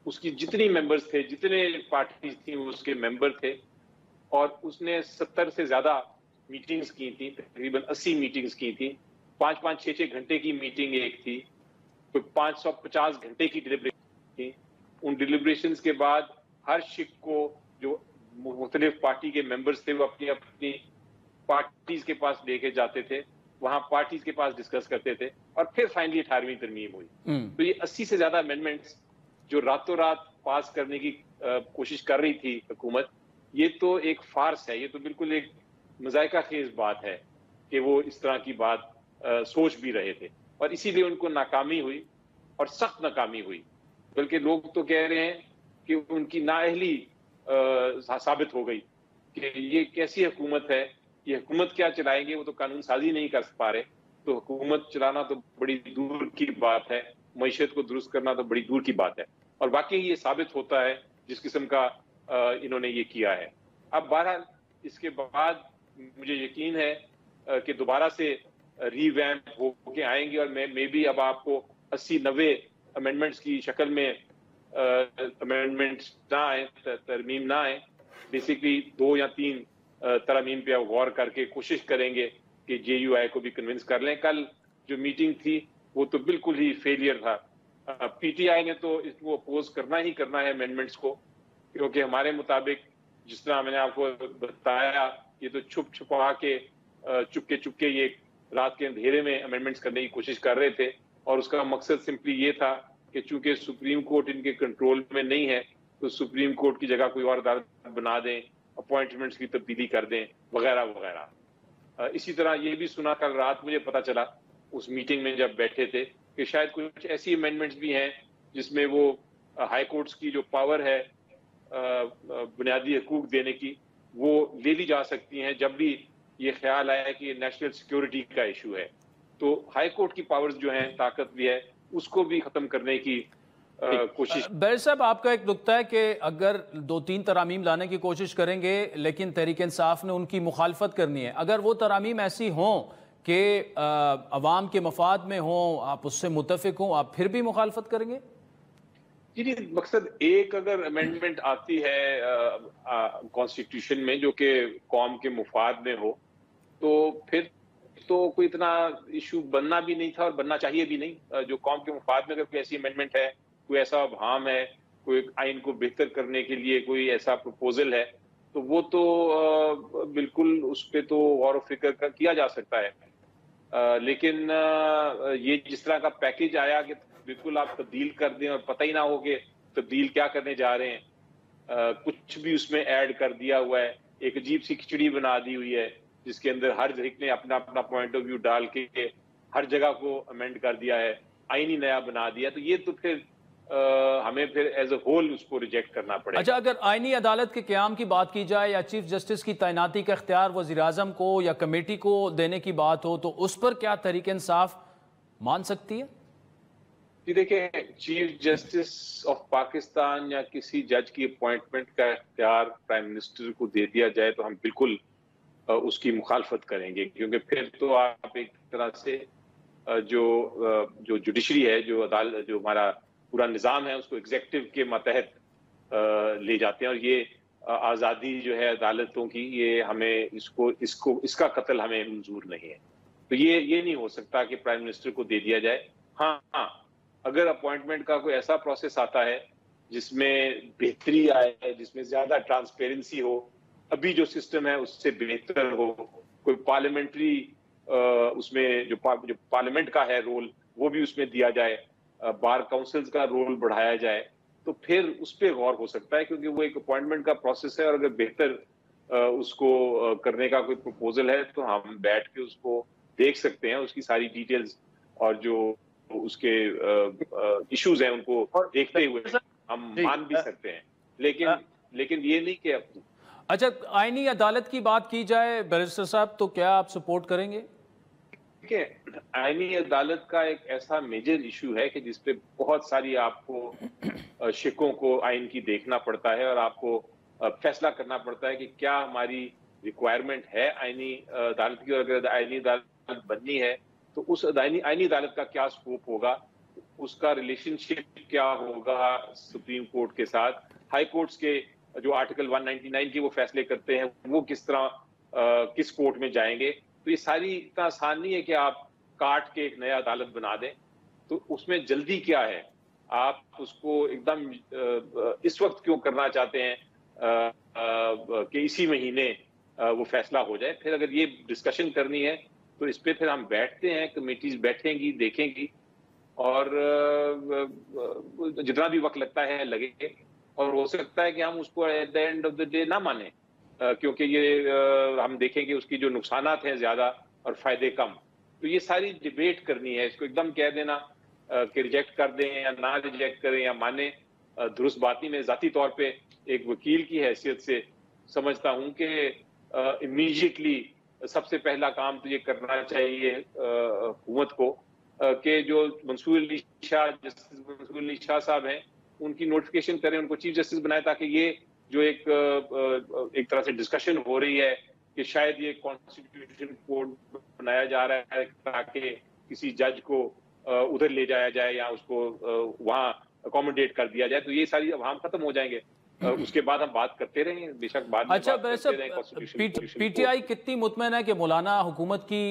उसकी जितनी मेंबर्स थे, जितने पार्टीज थी उसके मेंबर थे, और उसने 70 से ज्यादा मीटिंग्स की थी, तकरीबन 80 मीटिंग्स की थी। 5-5, 6-6 घंटे की मीटिंग एक थी, तो 550 घंटे की डिलिब्रेशन थी। उन डिलिब्रेशंस के बाद हर शिक को जो मुख्तलिफ पार्टी के मेंबर्स थे वो अपनी अपनी पार्टीज के पास लेके जाते थे, वहां पार्टीज के पास डिस्कस करते थे, और फिर फाइनली 18वीं तरमीम हुई। तो ये 80 से ज्यादा अमेंडमेंट्स जो रातों रात पास करने की कोशिश कर रही थी हुकूमत, ये तो एक फार्स है, ये तो बिल्कुल एक मजायका खेज बात है कि वो इस तरह की बात सोच भी रहे थे, और इसीलिए उनको नाकामी हुई और सख्त नाकामी हुई। बल्कि लोग तो कह रहे हैं कि उनकी नाअहली साबित हो गई कि ये कैसी हुकूमत है, ये हुकूमत क्या चलाएंगे, वो तो कानून साजी नहीं कर पा रहे, तो हुकूमत चलाना तो बड़ी दूर की बात है, मईशत को दुरुस्त करना तो बड़ी दूर की बात है। और वाकई ये साबित होता है जिस किस्म का इन्होंने ये किया है। अब बहरहाल इसके बाद मुझे यकीन है कि दोबारा से रीवैम्प होके आएंगे, और मे भी अब आपको 80-90 अमेंडमेंट्स की शक्ल में अमेंडमेंट्स ना आए, तरमीम ना आए, बेसिकली 2 या 3 तरमीम पे गौर करके कोशिश करेंगे कि JUI को भी कन्विंस कर लें। कल जो मीटिंग थी वो तो बिल्कुल ही फेलियर था। PTI ने तो इसको अपोज करना ही करना है अमेंडमेंट्स को, क्योंकि हमारे मुताबिक जिस तरह मैंने आपको बताया, ये तो छुप छुपा के चुपके चुपके ये रात के अंधेरे में अमेंडमेंट्स करने की कोशिश कर रहे थे, और उसका मकसद सिंपली ये था कि चूंकि सुप्रीम कोर्ट इनके कंट्रोल में नहीं है, तो सुप्रीम कोर्ट की जगह कोई और अदालत बना दें, अपॉइंटमेंट्स की तब्दीली कर दें, वगैरह वगैरह। इसी तरह ये भी सुना कल रात मुझे पता चला उस मीटिंग में जब बैठे थे कि शायद कुछ ऐसी अमेंडमेंट्स भी हैं जिसमें वो हाई कोर्ट्स की जो पावर है बुनियादी हकूक देने की, वो ले ली जा सकती हैं जब भी ये ख्याल आया कि नेशनल सिक्योरिटी का इशू है। तो हाई कोर्ट की पावर्स जो हैं, ताकत भी है, उसको भी खत्म करने की कोशिश। बैर साहब, आपका एक नुक्ता है कि अगर 2-3 तरामीम लाने की कोशिश करेंगे लेकिन तहरीक इंसाफ ने उनकी मुखालफत करनी है, अगर वो तरामीम ऐसी हों कि अवाम के मफाद में हों, आप उससे मुतफिक हों, आप फिर भी मुखालफत करेंगे? जी, मकसद एक अगर अमेंडमेंट आती है कॉन्स्टिट्यूशन में जो कि कौम के मुफाद में हो, तो फिर तो कोई इतना इशू बनना भी नहीं था और बनना चाहिए भी नहीं। जो कौम के मुफाद में अगर कोई ऐसी अमेंडमेंट है, कोई ऐसा अभाम है, कोई आइन को बेहतर करने के लिए कोई ऐसा प्रपोजल है, तो वो तो बिल्कुल उस पर तो गौर व फिक्र किया जा सकता है। लेकिन ये जिस तरह का पैकेज आया कि बिल्कुल आप तब्दील कर दें और पता ही ना हो कि तब्दील क्या करने जा रहे हैं, कुछ भी उसमें ऐड कर दिया हुआ है, एक अजीब सी खिचड़ी बना दी हुई है जिसके अंदर हर एक ने अपना अपना पॉइंट ऑफ व्यू डाल के हर जगह को अमेंड कर दिया है, आईन ही नया बना दिया। तो ये तो फिर हमें फिर एज अ होल उसको रिजेक्ट करना पड़ेगा। अच्छा, अगर आईनी अदालत के क़याम की बात की जाए या चीफ जस्टिस की तैनाती का इख्तियार वज़ीर-ए-आज़म को या कमेटी को देने की बात हो, तो उस पर क्या तहरीक इंसाफ मान सकती है? जी देखिए, चीफ जस्टिस ऑफ पाकिस्तान या किसी जज की अपॉइंटमेंट का इख्तियार प्राइम मिनिस्टर को दे दिया जाए तो हम बिल्कुल उसकी मुखालफत करेंगे, क्योंकि फिर तो आप एक तरह से जो जुडिशरी है, जो अदालत, जो हमारा पूरा निज़ाम है, उसको एग्जेक्टिव के मतहत ले जाते हैं। और ये आज़ादी जो है अदालतों की, ये हमें इसका कत्ल हमें मंजूर नहीं है। तो ये नहीं हो सकता कि प्राइम मिनिस्टर को दे दिया जाए। हाँ, अगर अपॉइंटमेंट का कोई ऐसा प्रोसेस आता है जिसमें बेहतरी आए, जिसमें ज्यादा ट्रांसपेरेंसी हो, अभी जो सिस्टम है उससे बेहतर हो, कोई पार्लियामेंट्री उसमें जो पार्लियामेंट का है रोल वो भी उसमें दिया जाए, बार काउंसिल्स का रोल बढ़ाया जाए, तो फिर उस पर गौर हो सकता है, क्योंकि वो एक अपॉइंटमेंट का प्रोसेस है। और अगर बेहतर उसको करने का कोई प्रपोजल है तो हम बैठ के उसको देख सकते हैं, उसकी सारी डिटेल्स और जो उसके इश्यूज हैं उनको देखते हुए हम मान भी सकते हैं, लेकिन ये नहीं कि अच्छा, आईनी अदालत की बात की जाए बैरिस्टर साहब, तो क्या आप सपोर्ट करेंगे? देखिए, आईनी अदालत का एक ऐसा मेजर इशू है कि जिसपे बहुत सारी आपको शिकों को आइन की देखना पड़ता है और आपको फैसला करना पड़ता है कि क्या हमारी रिक्वायरमेंट है आईनी अदालत की, और अगर आईनी अदालत बननी है तो उस आईनी अदालत का क्या स्कोप होगा, उसका रिलेशनशिप क्या होगा सुप्रीम कोर्ट के साथ, हाई कोर्ट्स के जो आर्टिकल 199 के वो फैसले करते हैं वो किस तरह किस कोर्ट में जाएंगे। तो ये सारी इतना आसान नहीं है कि आप काट के एक नया अदालत बना दें। तो उसमें जल्दी क्या है, आप उसको एकदम इस वक्त क्यों करना चाहते हैं कि इसी महीने वो फैसला हो जाए। फिर अगर ये डिस्कशन करनी है तो इस पे फिर हम बैठते हैं, कमेटीज बैठेंगी, देखेंगी, और जितना भी वक्त लगता है लगे। और हो सकता है कि हम उसको at the end of the day ना माने, क्योंकि ये हम देखेंगे उसकी जो नुकसानात हैं ज्यादा और फायदे कम। तो ये सारी डिबेट करनी है। इसको एकदम कह देना कि रिजेक्ट कर दें या ना रिजेक्ट करें या माने, दुरुस्त बात नहीं। मैं जाती तौर पे एक वकील की हैसियत से समझता हूं कि इमीडिएटली सबसे पहला काम तो ये करना चाहिए हुकूमत को कि जो मंसूर अली शाह साहब हैं उनकी नोटिफिकेशन करें, उनको चीफ जस्टिस बनाए, ताकि ये जो एक तरह से डिस्कशन हो रही है कि शायद ये कॉन्स्टिट्यूशन कोड बनाया जा रहा है ताकि किसी जज को उधर ले जाया जाए या उसको वहां अकोमोडेट कर दिया जाए, तो ये सारी अब हम खत्म हो जाएंगे। उसके बाद हम बात करते रहेंगे, बेशक बाद में। अच्छा, पीटीआई कितनी मुतमईन है कि मौलाना हुकूमत की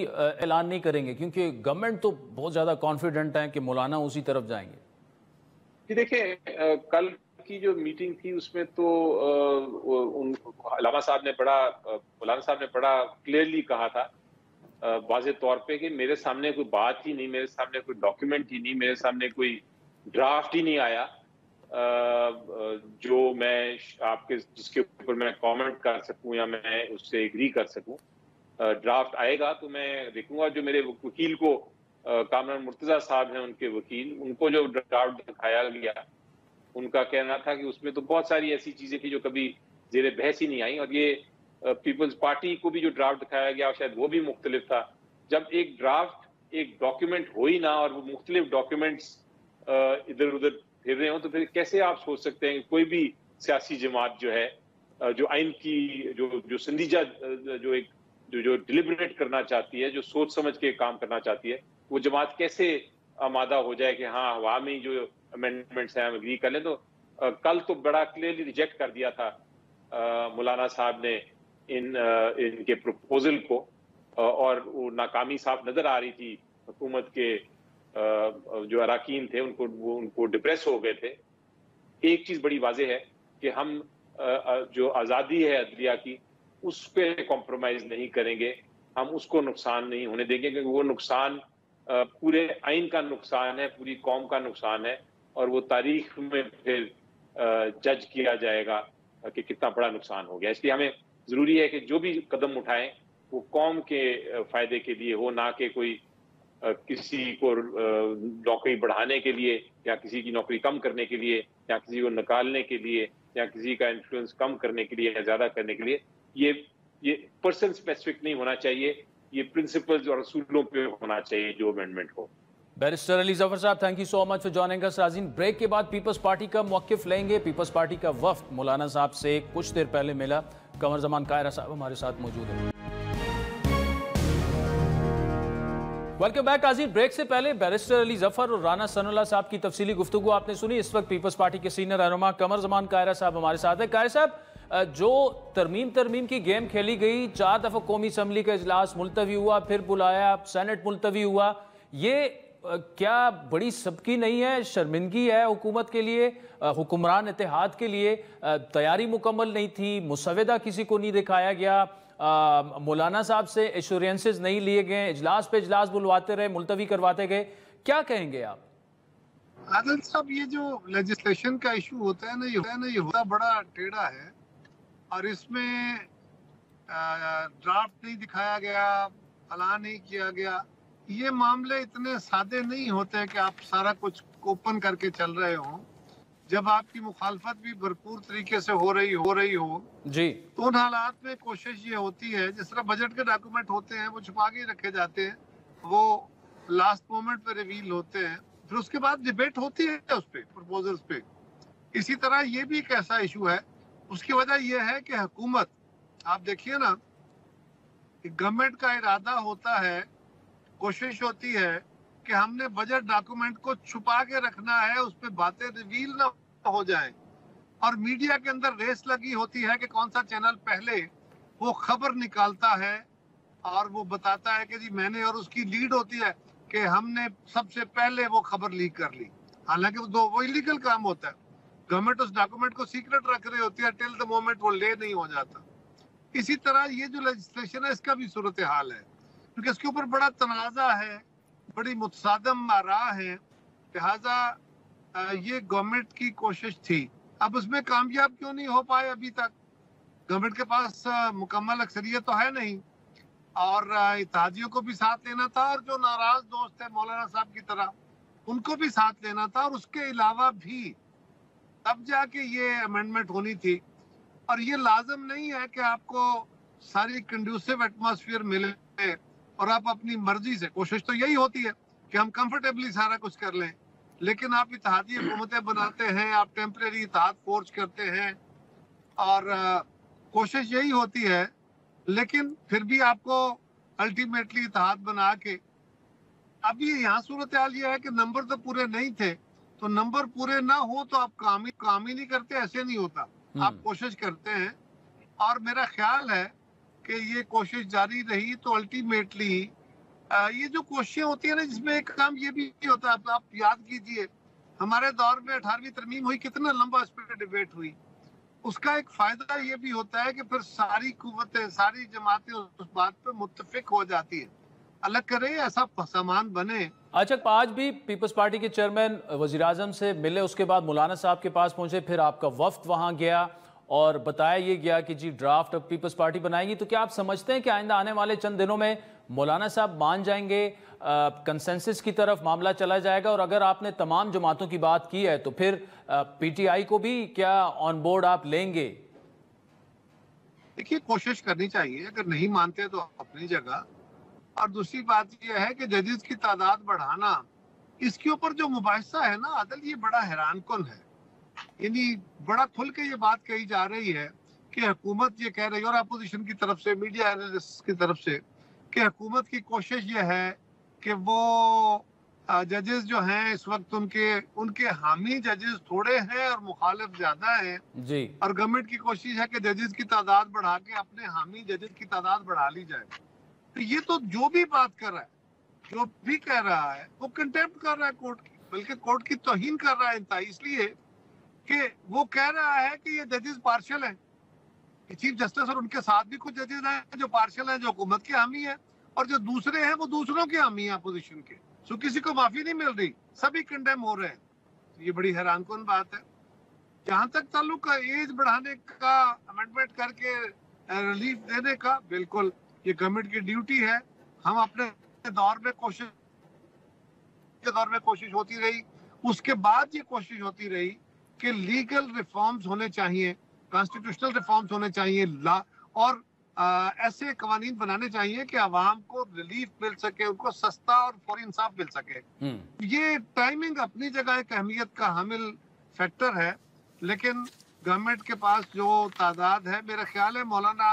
ऐलान नहीं करेंगे, क्योंकि गवर्नमेंट तो बहुत ज्यादा कॉन्फिडेंट है कि मौलाना उसी तरफ जाएंगे? जी देखिए, कल की जो मीटिंग थी उसमें तो मौलाना साहब ने बड़ा क्लियरली कहा था वाज़ेह तौर पे कि मेरे सामने कोई बात ही नहीं, मेरे सामने कोई डॉक्यूमेंट ही नहीं, मेरे सामने कोई ड्राफ्ट ही नहीं आया जो मैं जिसके ऊपर मैं कमेंट कर सकूं या मैं उससे एग्री कर सकूं। ड्राफ्ट आएगा तो मैं देखूंगा। जो मेरे वकील को कामरान मुर्तजा साहब हैं, उनके वकील, उनको जो ड्राफ्ट दिखाया गया उनका कहना था कि उसमें तो बहुत सारी ऐसी चीजें थी जो कभी जेरे बहस ही नहीं आई, और ये पीपल्स पार्टी को भी जो ड्राफ्ट दिखाया गया शायद वो भी मुख्तलिफ था। जब एक ड्राफ्ट एक डॉक्यूमेंट हो ही ना और वो मुख्तलिफ डॉक्यूमेंट्स इधर उधर फिर रहे हो, तो फिर कैसे आप सोच सकते हैं कि कोई भी सियासी जमात जो है जो आइन की जो संदीजा जो एक जो डिलिबरेट करना चाहती है, जो सोच समझ के काम करना चाहती है, वो जमात कैसे आमादा हो जाए कि हाँ हवा में ही जो अमेंडमेंट्स हैं हम एग्री कर लें। तो कल तो बड़ा क्लियरली रिजेक्ट कर दिया था मौलाना साहब ने इनके प्रपोजल को, और वो नाकामी साफ नजर आ रही थी। हुकूमत के जो अराकीन थे उनको डिप्रेस हो गए थे। एक चीज बड़ी वाज़ेह है कि हम जो आज़ादी है अदलिया की, उस पर कॉम्प्रोमाइज नहीं करेंगे, हम उसको नुकसान नहीं होने देंगे, क्योंकि वो नुकसान पूरे आइन का नुकसान है, पूरी कौम का नुकसान है, और वो तारीख में फिर जज किया जाएगा कि कितना बड़ा नुकसान हो गया। इसलिए हमें जरूरी है कि जो भी कदम उठाएं वो कौम के फायदे के लिए हो, ना कि कोई किसी को नौकरी बढ़ाने के लिए, या किसी की नौकरी कम करने के लिए, या किसी को निकालने के लिए, या किसी का इन्फ्लुएंस कम करने के लिए या ज्यादा करने के लिए। ये पर्सन स्पेसिफिक नहीं होना चाहिए, ये प्रिंसिपल्स और असूलों पे होना चाहिए जो अमेंडमेंट हो। बैरिस्टर अली जफर साहब, thank you so much for joining us. नाज़रीन, ब्रेक के बाद पीपल्स पार्टी का मौक़िफ़ लेंगे। पीपल्स पार्टी का वफ्द मौलाना साहब से कुछ देर पहले मिला। कमर जमान कायरा साहब हमारे साथ मौजूद हैं। Welcome back. नाज़रीन, ब्रेक से पहले बैरिस्टर अली जफर और राना सनाउल्लाह साहब की तफसीली गुफ्तगू आपने सुनी। इस वक्त पीपल्स पार्टी के सीनियर रहनुमा कमर जमान कायरा साहब हमारे साथ है। कायरा साहब, जो तरमीम की गेम खेली गई, 4 दफ़ा कौमी असम्बली का इजलास मुलतवी हुआ, फिर बुलाया, सेनेट मुलतवी हुआ, ये क्या बड़ी सबकी नहीं है, शर्मिंदगी है हुकूमत के लिए, हुक्मरान इत्तेहाद के लिए? तैयारी मुकम्मल नहीं थी, मुसवदा किसी को नहीं दिखाया गया, मौलाना साहब से एश्योरेंसेस नहीं लिए गए, इजलास पे इजलास बुलवाते रहे, मुलतवी करवाते गए। क्या कहेंगे आप? आदिल साहब, ये जो लेजिस्लेशन का इशू होता है ना, ये होता बड़ा टेढ़ा है, और इसमें ड्राफ्ट नहीं दिखाया गया, ऐलान नहीं किया गया। ये मामले इतने सादे नहीं होते कि आप सारा कुछ ओपन करके चल रहे हो। जब आपकी मुखालफत भी भरपूर तरीके से हो रही हो जी, तो उन हालात में कोशिश ये होती है, जिस तरह बजट के डॉक्यूमेंट होते हैं वो छुपा के रखे जाते हैं, वो लास्ट मोमेंट पे रिवील होते हैं, फिर उसके बाद डिबेट होती है उस पे, प्रपोजल्स पे। इसी तरह ये भी एक ऐसा इशू है। उसकी वजह यह है कि हुकूमत, आप देखिए ना कि गवर्नमेंट का इरादा होता है, कोशिश होती है कि हमने बजट डॉक्यूमेंट को छुपा के रखना है, उस पर बातें रिवील ना हो जाएं, और मीडिया के अंदर रेस लगी होती है कि कौन सा चैनल पहले वो खबर निकालता है और वो बताता है कि जी मैंने, और उसकी लीड होती है कि हमने सबसे पहले वो खबर लीक कर ली। हालांकि वो इलीगल काम होता है। गवर्नमेंट उस डॉक्यूमेंट को सीक्रेट रख रही होती है टिल द मोमेंट वो ले नहीं हो जाता। इसी तरह ये जो लेजिस्लेशन है इसका भी सूरत हाल है, क्योंकि इसके ऊपर बड़ा तनाज़ा है, बड़ी मुतसादम आरा है। लिहाजा ये गवर्नमेंट की कोशिश थी, अब उसमें कामयाब क्यों नहीं हो पाए अभी तक? गवर्नमेंट के पास मुकम्मल अक्सरियत तो है नहीं, और इत्तेहादियों को भी साथ लेना था, और जो नाराज दोस्त है मौलाना साहब की तरह उनको भी साथ लेना था, और उसके अलावा भी तब जाके ये अमेंडमेंट होनी थी। और ये लाजम नहीं है कि आपको सारी कंड्यूसिव एटमॉस्फेयर मिले और आप अपनी मर्जी से, कोशिश तो यही होती है कि हम कंफर्टेबली सारा कुछ कर लें, लेकिन आप इत्तेहादी हुकूमतें बनाते हैं, आप टेम्परेरी इत्तेहाद फोर्ज करते हैं, और कोशिश यही होती है, लेकिन फिर भी आपको अल्टीमेटली इत्तेहाद बना के, अभी यहाँ सूरत हाल ये है कि नंबर तो पूरे नहीं थे, तो नंबर पूरे ना हो तो आप काम ही नहीं करते, ऐसे नहीं होता। आप कोशिश करते हैं, और मेरा ख्याल है कि ये कोशिश जारी रही तो अल्टीमेटली ये जो कोशिशें होती है ना, जिसमें एक काम ये भी होता है, आप याद कीजिए हमारे दौर में 18वीं तरमीम हुई, कितना लंबा इस पर डिबेट हुई। उसका एक फायदा ये भी होता है कि फिर सारी कुव्वतें, सारी जमातें उस बात पे मुत्तफिक हो जाती है। अलग करे ऐसा सामान बने। अच्छा, आज भी पीपल्स पार्टी के चेयरमैन वज़ीर आज़म से मिले, उसके बाद मौलाना साहब के पास पहुंचे, फिर आपका वफ्द वहां गया और बताया ये गया कि जी ड्राफ्ट अब पीपल्स पार्टी बनाएगी। तो क्या आप समझते हैं कि आइंदा आने वाले चंद दिनों में मौलाना साहब मान जाएंगे, कंसेंसस की तरफ मामला चला जाएगा? और अगर आपने तमाम जमातों की बात की है तो फिर पीटीआई को भी क्या ऑन बोर्ड आप लेंगे? देखिए, कोशिश करनी चाहिए, अगर नहीं मानते तो अपनी जगह। और दूसरी बात यह है कि जजेस की तादाद बढ़ाना, इसके ऊपर जो मुबाहिसा है ना आदिल, ये बड़ा हैरानकुन है। यानी बड़ा खुल के ये बात कही जा रही है कि हुकूमत ये कह रही है और अपोजिशन की तरफ से, मीडिया एनालिस्ट की तरफ से, कि हुकूमत की कोशिश ये है कि वो जजेस जो हैं इस वक्त उनके हामी जजेस थोड़े हैं और मुखालिफ ज्यादा हैं जी, और गवर्नमेंट की कोशिश है कि जजेस की तादाद बढ़ा के अपने हामी जजेस की तादाद बढ़ा ली जाए। तो ये तो जो भी बात कर रहा है, जो भी कह रहा है, वो कंटेम्प्ट कर रहा है कोर्ट की, बल्कि कोर्ट की तौहीन कर रहा है, इसलिए कि वो कह रहा है कि ये जजेस पार्शियल हैं। चीफ जस्टिस और उनके साथ भी कुछ जजेस हैं जो पार्शियल हैं, जो हुकूमत के हामी हैं, और जो दूसरे हैं वो दूसरों के हामी हैं, अपोजिशन के। सो किसी को माफी नहीं मिल रही, सभी कंडेम हो रहे हैं। ये बड़ी हैरानकुन बात है। जहां तक ताल्लुक का एज बढ़ाने का, अमेंडमेंट करके रिलीफ देने का, बिल्कुल ये गवर्नमेंट की ड्यूटी है। हम अपने दौर में कोशिश होती रही, उसके बाद ये कोशिश होती रही कि लीगल रिफॉर्म्स होने चाहिए, कॉन्स्टिट्यूशनल रिफॉर्म्स होने चाहिए, और ऐसे कवानीन बनाने चाहिए कि आवाम को रिलीफ मिल सके, उनको सस्ता और फौरी इंसाफ मिल सके। ये टाइमिंग अपनी जगह एक अहमियत का हामिल फैक्टर है, लेकिन गवर्नमेंट के पास जो तादाद है, मेरा ख्याल है मौलाना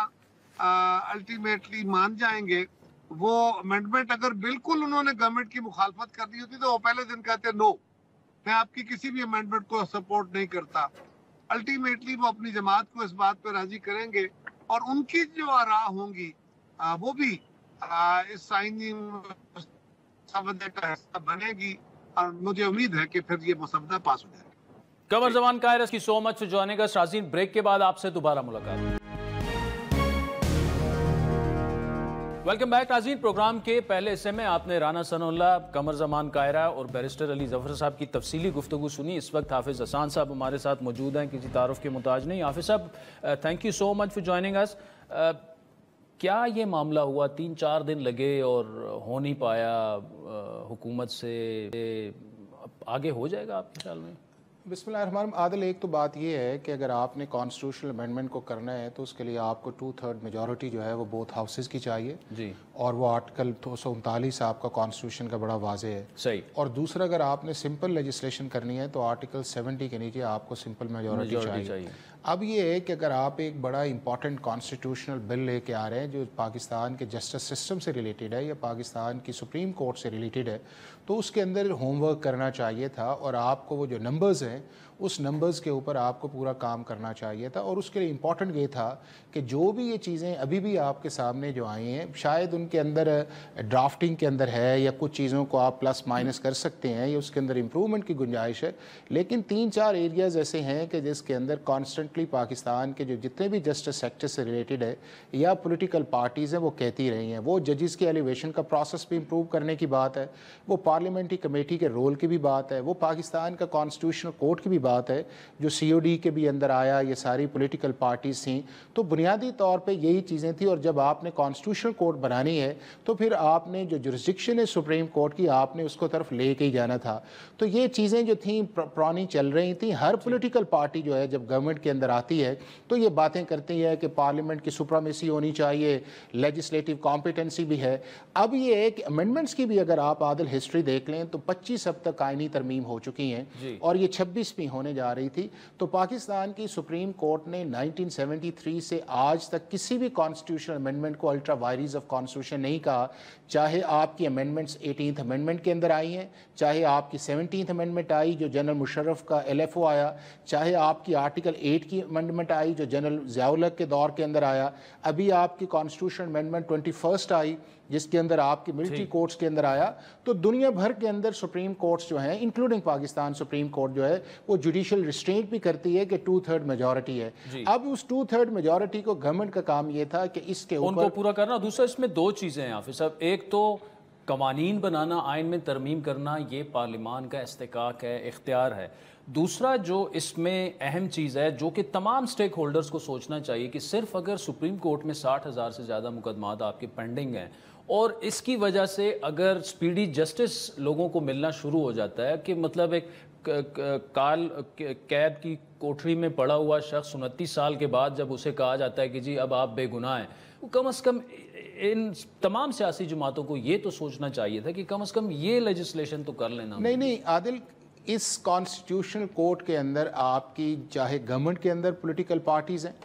अल्टीमेटली मान जाएंगे। वो अमेंडमेंट अगर बिल्कुल उन्होंने गवर्नमेंट की मुखालफत कर दी होती तो वो पहले दिन कहते नो, मैं आपकी किसी भी अमेंडमेंट को सपोर्ट नहीं करता। अल्टीमेटली वो अपनी जमात को इस बात पर राजी करेंगे और उनकी जो आरा होंगी वो भी इस आईनी मसवदे का हिस्सा बनेगी, और मुझे उम्मीद है कि फिर ये मसवदा पास हो जाएगा। कमर जमान कायरस की so much for joining us. नाज़रीन, ब्रेक के बाद आपसे दोबारा मुलाकात। वेलकम बैक नाज़रीन। प्रोग्राम के पहले हिस्से में आपने राना सनाउल्लाह, कमर जमान कायरा और बैरिस्टर अली जफर साहब की तफसीली गुफ्तगू सुनी। इस वक्त हाफिज़ हसान साहब हमारे साथ मौजूद हैं, किसी तारुफ के मुताज नहीं। हाफिज़ साहब, thank you so much for joining us. क्या ये मामला हुआ, 3-4 दिन लगे और हो नहीं पाया हुकूमत से, आगे हो जाएगा आपके ख्याल में? बिस्मिल्लाहिर्रहमानिर्रहीम। आदिल, एक तो बात ये है कि अगर आपने कॉन्स्टिट्यूशनल अमेंडमेंट को करना है तो उसके लिए आपको 2/3 मेजॉरिटी जो है वो बोथ हाउसेस की चाहिए जी, और वो आर्टिकल 239 आपका कॉन्स्टिट्यूशन का बड़ा वाज़े है। सही। और दूसरा, अगर आपने सिंपल लेजिस्लेशन करनी है तो आर्टिकल 70 के नीचे आपको सिंपल मेजॉरिटी चाहिए। अब ये है कि अगर आप एक बड़ा इंपॉर्टेंट कॉन्स्टिट्यूशनल बिल लेके आ रहे हैं जो पाकिस्तान के जस्टिस सिस्टम से रिलेटेड है या पाकिस्तान की सुप्रीम कोर्ट से रिलेटेड है, तो उसके अंदर होमवर्क करना चाहिए था और आपको वो जो नंबर्स हैं उस नंबर्स के ऊपर आपको पूरा काम करना चाहिए था। और उसके लिए इम्पॉर्टेंट ये था कि जो भी ये चीज़ें अभी भी आपके सामने जो आई हैं, शायद उनके अंदर ड्राफ्टिंग के अंदर है या कुछ चीज़ों को आप प्लस माइनस कर सकते हैं या उसके अंदर इम्प्रूवमेंट की गुंजाइश है, लेकिन 3-4 एरियाज़ ऐसे हैं कि जिसके अंदर कॉन्स्टेंटली पाकिस्तान के जो जितने भी जस्टिस सेक्टर से रिलेटेड है या पोलिटिकल पार्टीज़ हैं वो कहती रही हैं। वो जजेस के एलिवेशन का प्रोसेस भी इम्प्रूव करने की बात है, वो पार्लियामेंट्री कमेटी के रोल की भी बात है, वो पाकिस्तान का कॉन्स्टिट्यूशनल कोर्ट की भी बात है जो COD के भी अंदर आया, ये सारी पॉलिटिकल पार्टीज थी। तो बुनियादी तौर पे यही चीज़ें थी। और जब आपने कॉन्स्टिट्यूशनल कोर्ट बनानी है तो फिर आपने जो जुरिस्डिक्शन है सुप्रीम कोर्ट की, आपने उसको तरफ ले के ही जाना था। तो ये चीज़ें जो थी पुरानी चल रही थी। हर पॉलिटिकल पार्टी जो है जब गवर्नमेंट के अंदर आती है तो ये बातें करती है कि पार्लियामेंट की सुप्रीमेसी होनी चाहिए, लेजिस्लेटिव कॉम्पिटेंसी भी है। अब ये है कि अमेंडमेंट्स की भी अगर आप आदिल हिस्ट्री देख लें तो 25 अब तक आईनी तरमीम हो चुकी हैं और ये 26वीं होने जा रही थी। तो पाकिस्तान की सुप्रीम कोर्ट ने 1973 से आज तक किसी भी कॉन्स्टिट्यूशनल अमेंडमेंट को अल्ट्रा वायरीज ऑफ कॉन्स्टिट्यूशन नहीं कहा। चाहे आपकी अमेंडमेंट्स 18th अमेंडमेंट के अंदर आई हैं, चाहे आपकी 17th अमेंडमेंट आई जो जनरल मुशर्रफ का LFO आया, चाहे आपकी आर्टिकल 8 की अमेंडमेंट आई जो जनरल ज़ियाउल के दौर के अंदर आया, अभी आपकी कॉन्स्टिट्यूशनल अमेंडमेंट 21st आई जिसके अंदर आपकी मिलिट्री कोर्ट्स के अंदर आया। तो दुनिया भर के अंदर सुप्रीम कोर्ट्स जो हैं इंक्लूडिंग पाकिस्तान सुप्रीम कोर्ट जो है वो जुडिशियल रिस्ट्रेंट भी करती है कि 2/3 मेजॉरिटी है। अब उस 2/3 मेजॉरिटी को गवर्नमेंट का काम ये था कि इसके ऊपर उनको पूरा करना। दूसरा, इसमें 2 चीज़ें हैं हाफिज़ साहब। एक तो कवानीन बनाना, आइन में तरमीम करना, ये पार्लिमान का इस्तेकाक है, इख्तियार है। दूसरा जो इसमें अहम चीज़ है जो कि तमाम स्टेक होल्डर्स को सोचना चाहिए कि सिर्फ अगर सुप्रीम कोर्ट में 60,000 से ज़्यादा मुकदमात आपके पेंडिंग हैं और इसकी वजह से अगर स्पीडी जस्टिस लोगों को मिलना शुरू हो जाता है कि मतलब एक काल कैद की कोठरी में पड़ा हुआ शख्स 29 साल के बाद जब उसे कहा जाता है कि जी अब आप बेगुनाह हैं, वो कम से कम इन तमाम सियासी जमातों को ये तो सोचना चाहिए था कि कम से कम ये लेजिस्लेशन तो कर लेना। नहीं आदिल, इस कॉन्स्टिट्यूशनल कोर्ट के अंदर आपकी चाहे गवर्नमेंट के अंदर पॉलिटिकल पार्टीज़ हैं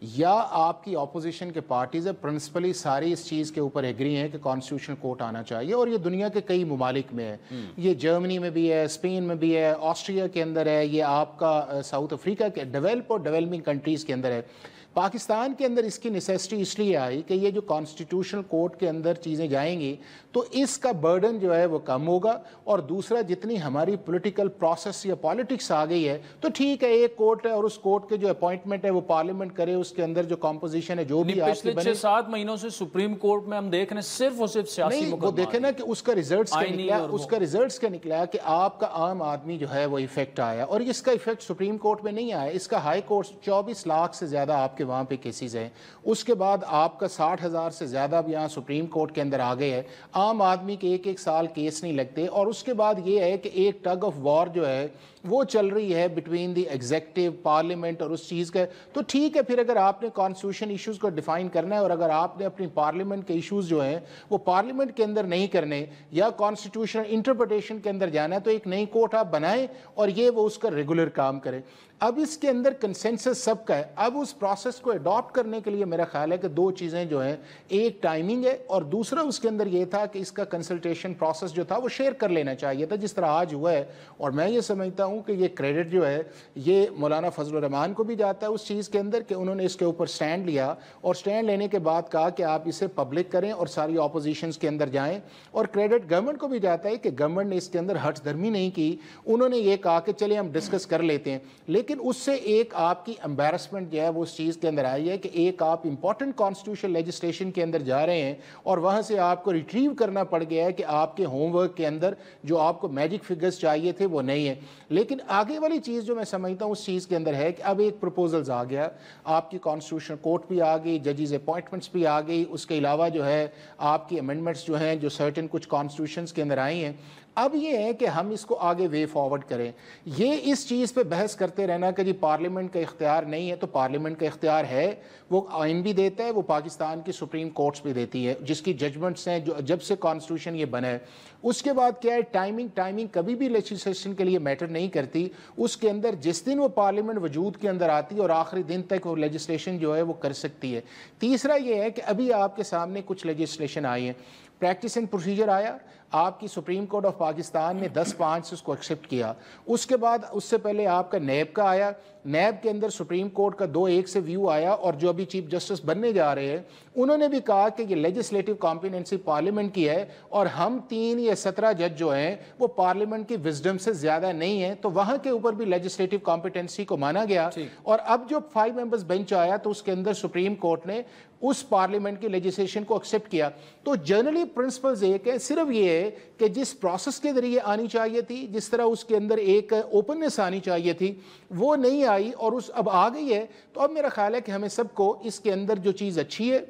या आपकी ऑपोजिशन के पार्टीज है प्रिंसिपली सारी इस चीज़ के ऊपर एग्री हैं कि कॉन्स्टिट्यूशनल कोर्ट आना चाहिए, और ये दुनिया के कई ममालिक में है, ये जर्मनी में भी है, स्पेन में भी है, ऑस्ट्रिया के अंदर है, ये आपका साउथ अफ्रीका के डेवलप और डेवलपिंग कंट्रीज़ के अंदर है। पाकिस्तान के अंदर इसकी नेसेसिटी इसलिए आई कि ये जो कॉन्स्टिट्यूशनल कोर्ट के अंदर चीज़ें जाएंगी तो इसका बर्डन जो है वो कम होगा, और दूसरा जितनी हमारी पॉलिटिकल प्रोसेस या पॉलिटिक्स आ गई है तो ठीक है एक कोर्ट है और उस कोर्ट के जो अपॉइंटमेंट है वो पार्लियामेंट करे, उसके अंदर जो कॉम्पोजिशन है जो भी पिछले 6-7 महीनों से सुप्रीम कोर्ट में हम देख रहे हैं सिर्फ और सिर्फ सियासी वो देखे ना कि उसका रिजल्ट क्या निकला कि आपका आम आदमी जो है वो इफेक्ट आया, और इसका इफेक्ट सुप्रीम कोर्ट में नहीं आया, इसका हाई कोर्ट 24 लाख से ज्यादा आपके वहां पे केसेस हैं, उसके बाद आपका 60,000 से ज्यादा अब यहाँ सुप्रीम कोर्ट के अंदर आ गए हैं, आम आदमी के एक साल केस नहीं लगते, और उसके बाद ये है कि एक टग ऑफ वॉर जो है वो चल रही है बिटवीन द एग्जीक्यूटिव पार्लियामेंट और उस चीज़ का। तो ठीक है, फिर अगर आपने कॉन्स्टिट्यूशन इश्यूज को डिफाइन करना है और अगर आपने अपनी पार्लियामेंट के इश्यूज जो हैं वो पार्लियामेंट के अंदर नहीं करने या कॉन्स्टिट्यूशनल इंटरप्रिटेशन के अंदर जाना है तो एक नई कोर्ट आप बनाएं और ये वो उसका रेगुलर काम करे। अब इसके अंदर कंसेंसस सबका है। अब उस प्रोसेस को अडॉप्ट करने के लिए मेरा ख्याल है कि दो चीज़ें जो हैं, एक टाइमिंग है और दूसरा उसके अंदर ये था कि इसका कंसल्टेशन प्रोसेस जो था वो शेयर कर लेना चाहिए था जिस तरह आज हुआ है। और मैं ये समझता हूँ कि ये क्रेडिट जो है ये मौलाना फजलुर रहमान को भी जाता है उस चीज़ के अंदर कि उन्होंने इसके ऊपर स्टैंड लिया और स्टैंड लेने के बाद कहा कि आप इसे पब्लिक करें और सारी ऑपोजिशन के अंदर जाएँ। और क्रेडिट गवर्नमेंट को भी जाता है कि गवर्नमेंट ने इसके अंदर हठधर्मी नहीं की, उन्होंने ये कहा कि चले हम डिस्कस कर लेते हैं। लेकिन उससे एक आपकी एम्बैरसमेंट जो है वो उस चीज़ के अंदर आई है कि एक आप इंपॉर्टेंट कॉन्स्टिट्यूशन लेजिस्लेशन के अंदर जा रहे हैं और वहाँ से आपको रिट्रीव करना पड़ गया है कि आपके होमवर्क के अंदर जो आपको मैजिक फिगर्स चाहिए थे वो नहीं है। लेकिन आगे वाली चीज़ जो मैं समझता हूँ उस चीज़ के अंदर है कि अब एक प्रपोजल्स आ गया, आपकी कॉन्स्टिट्यूशनल कोर्ट भी आ गई, जजेस अपॉइंटमेंट्स भी आ गई, उसके अलावा जो है आपकी अमेंडमेंट्स जो हैं जो सर्टेन कुछ कॉन्स्टिट्यूशंस के अंदर आई हैं। अब ये है कि हम इसको आगे वे फॉरवर्ड करें। ये इस चीज़ पे बहस करते रहना कि जी पार्लियामेंट का इख्तियार नहीं है, तो पार्लियामेंट का इख्तियार है, वो आइन भी देता है, वो पाकिस्तान की सुप्रीम कोर्ट्स भी देती है जिसकी जजमेंट्स हैं जो जब से कॉन्स्टिट्यूशन ये बना है। उसके बाद क्या है, टाइमिंग कभी भी लेजिस्लेशन के लिए मैटर नहीं करती। उसके अंदर जिस दिन वो पार्लियामेंट वजूद के अंदर आती है और आखिरी दिन तक वो लेजिस्लेशन जो है वो कर सकती है। तीसरा ये है कि अभी आपके सामने कुछ लेजिस्लेशन आई है, प्रैक्टिस एंड प्रोसीजर आया, आपकी सुप्रीम कोर्ट ऑफ पाकिस्तान ने 10-5 से उसको एक्सेप्ट किया। उसके बाद उससे पहले आपका नैब का आया, नैब के अंदर सुप्रीम कोर्ट का 2-1 से व्यू आया और जो अभी चीफ जस्टिस बनने जा रहे हैं उन्होंने भी कहा कि ये लेजिस्लेटिव कॉम्पिटेंसी पार्लियामेंट की है और हम 3 या 17 जज जो हैं वो पार्लियामेंट की विजडम से ज़्यादा नहीं है, तो वहाँ के ऊपर भी लेजिस्लेटिव कॉम्पिटेंसी को माना गया। और अब जो 5 मेंबर्स बेंच आया तो उसके अंदर सुप्रीम कोर्ट ने उस पार्लियामेंट की लेजिस्लेशन को एक्सेप्ट किया। तो जनरली प्रिंसिपल्स एक है, सिर्फ ये है कि जिस प्रोसेस के जरिए आनी चाहिए थी, जिस तरह उसके अंदर एक ओपननेस आनी चाहिए थी, वो नहीं आई और उस अब आ गई है। तो अब मेरा ख्याल है कि हमें सबको इसके अंदर जो चीज़ अच्छी है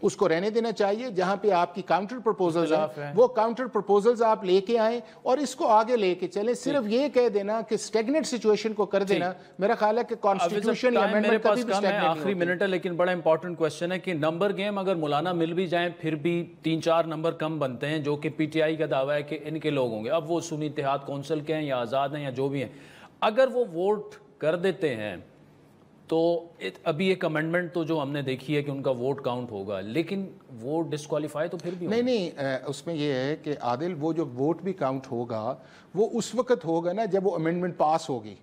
उसको रहने देना चाहिए। जहां पे आपकी काउंटर प्रपोजल्स हैं वो काउंटर प्रपोजल्स आप लेके आए और इसको आगे लेके चले। सिर्फ ये कह देना कि स्टैग्नेंट सिचुएशन को कर देना, मेरा ख्याल है कि कॉन्स्टिट्यूशन अमेंडमेंट कभी भी स्टैग्नेंट नहीं। आखिरी मिनट है लेकिन बड़ा इंपॉर्टेंट क्वेश्चन है कि नंबर गेम अगर मौलाना मिल भी जाए फिर भी 3-4 नंबर कम बनते हैं, जो कि पीटीआई का दावा है कि इनके लोग होंगे। अब वो सुन्नी इत्तेहाद कौंसिल के हैं या आज़ाद हैं या जो भी हैं, अगर वो वोट कर देते हैं तो अभी एक अमेंडमेंट तो जो हमने देखी है कि उनका वोट काउंट होगा, लेकिन वो डिस्क्वालीफाई तो फिर भी नहीं, उसमें ये है कि आदिल वो जो वोट भी काउंट होगा वो उस वक्त होगा ना जब वो अमेंडमेंट पास होगी।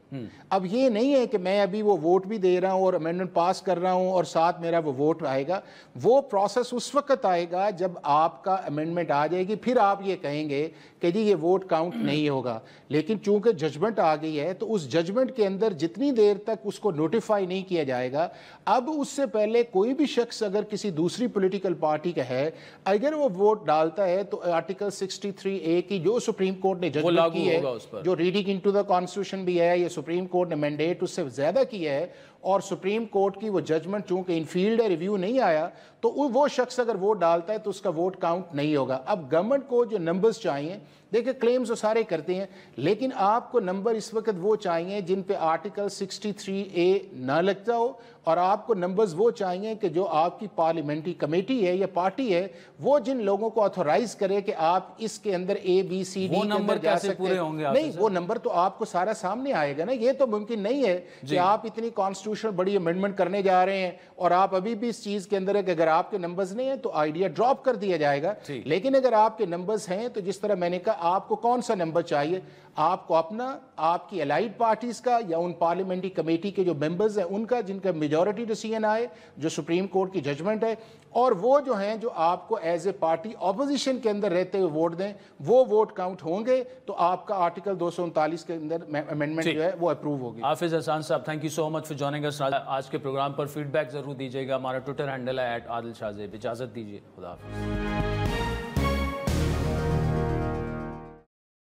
अब ये नहीं है कि मैं अभी वो वोट भी दे रहा हूँ और अमेंडमेंट पास कर रहा हूँ और साथ मेरा वो वोट आएगा। वो प्रोसेस उस वक्त आएगा जब आपका अमेंडमेंट आ जाएगी, फिर आप ये कहेंगे कि जी ये वोट काउंट नहीं होगा। लेकिन चूंकि जजमेंट आ गई है तो उस जजमेंट के अंदर जितनी देर तक उसको नोटिफाई नहीं किया जाएगा, अब उससे पहले कोई भी शख्स अगर किसी दूसरी पॉलिटिकल पार्टी का है, अगर वो वोट डालता है तो आर्टिकल 63A की जो सुप्रीम कोर्ट ने जजमेंट की है, जो रीडिंग इनटू द कॉन्स्टिट्यूशन भी है, ये सुप्रीम कोर्ट ने मैंडेट उससे ज्यादा किया है और सुप्रीम कोर्ट की वो जजमेंट चूंकि इनफील्ड है, रिव्यू नहीं आया, तो वो शख्स अगर वोट डालता है तो उसका वोट काउंट नहीं होगा। अब गवर्नमेंट को जो नंबर्स चाहिए, देखिए क्लेम्स तो सारे करते हैं, लेकिन आपको नंबर इस वक्त वो चाहिए जिन पे आर्टिकल 63A ना लगता हो और आपको नंबर्स वो चाहिए कि जो आपकी पार्लियामेंट्री कमेटी है या पार्टी है वो जिन लोगों को ऑथोराइज करे कि आप इसके अंदर ABCD वो नंबर कैसे पूरे होंगे? नहीं, वो नंबर तो आपको सारा सामने आएगा ना। ये तो मुमकिन नहीं है कि आप इतनी कॉन्स्टिट्यूशन कॉन्स्टिट्यूशनल बड़ी अमेंडमेंट करने जा रहे हैं और आप अभी भी इस चीज़ के अंदर है कि अगर आपके नंबर्स नहीं हैं तो आइडिया ड्रॉप कर दिया जाएगा। लेकिन अगर आपके नंबर्स हैं तो जिस तरह मैंने कहा, आपको कौन सा नंबर चाहिए, आपको अपना, आपकी अलाइड पार्टीज का या उन पार्लियामेंट्री कमेटी के जो मेंबर्स हैं उनका, जिनका मेजॉरिटी डिसीजन आए, जो सुप्रीम कोर्ट की जजमेंट है, और वो जो हैं जो आपको एज ए पार्टी ऑपोजिशन के अंदर रहते हुए वोट दें, वो वोट काउंट होंगे तो आपका आर्टिकल 239 के अंदर अमेंडमेंट जो है वो अप्रूव होगी। हाफिज हसन साहब, thank you so much for joining us. आज के प्रोग्राम पर फीडबैक जरूर दीजिएगा। हमारा ट्विटर हैंडल है @आदिल शाहजेब। इजाजत दीजिए, खुदा हाफिज।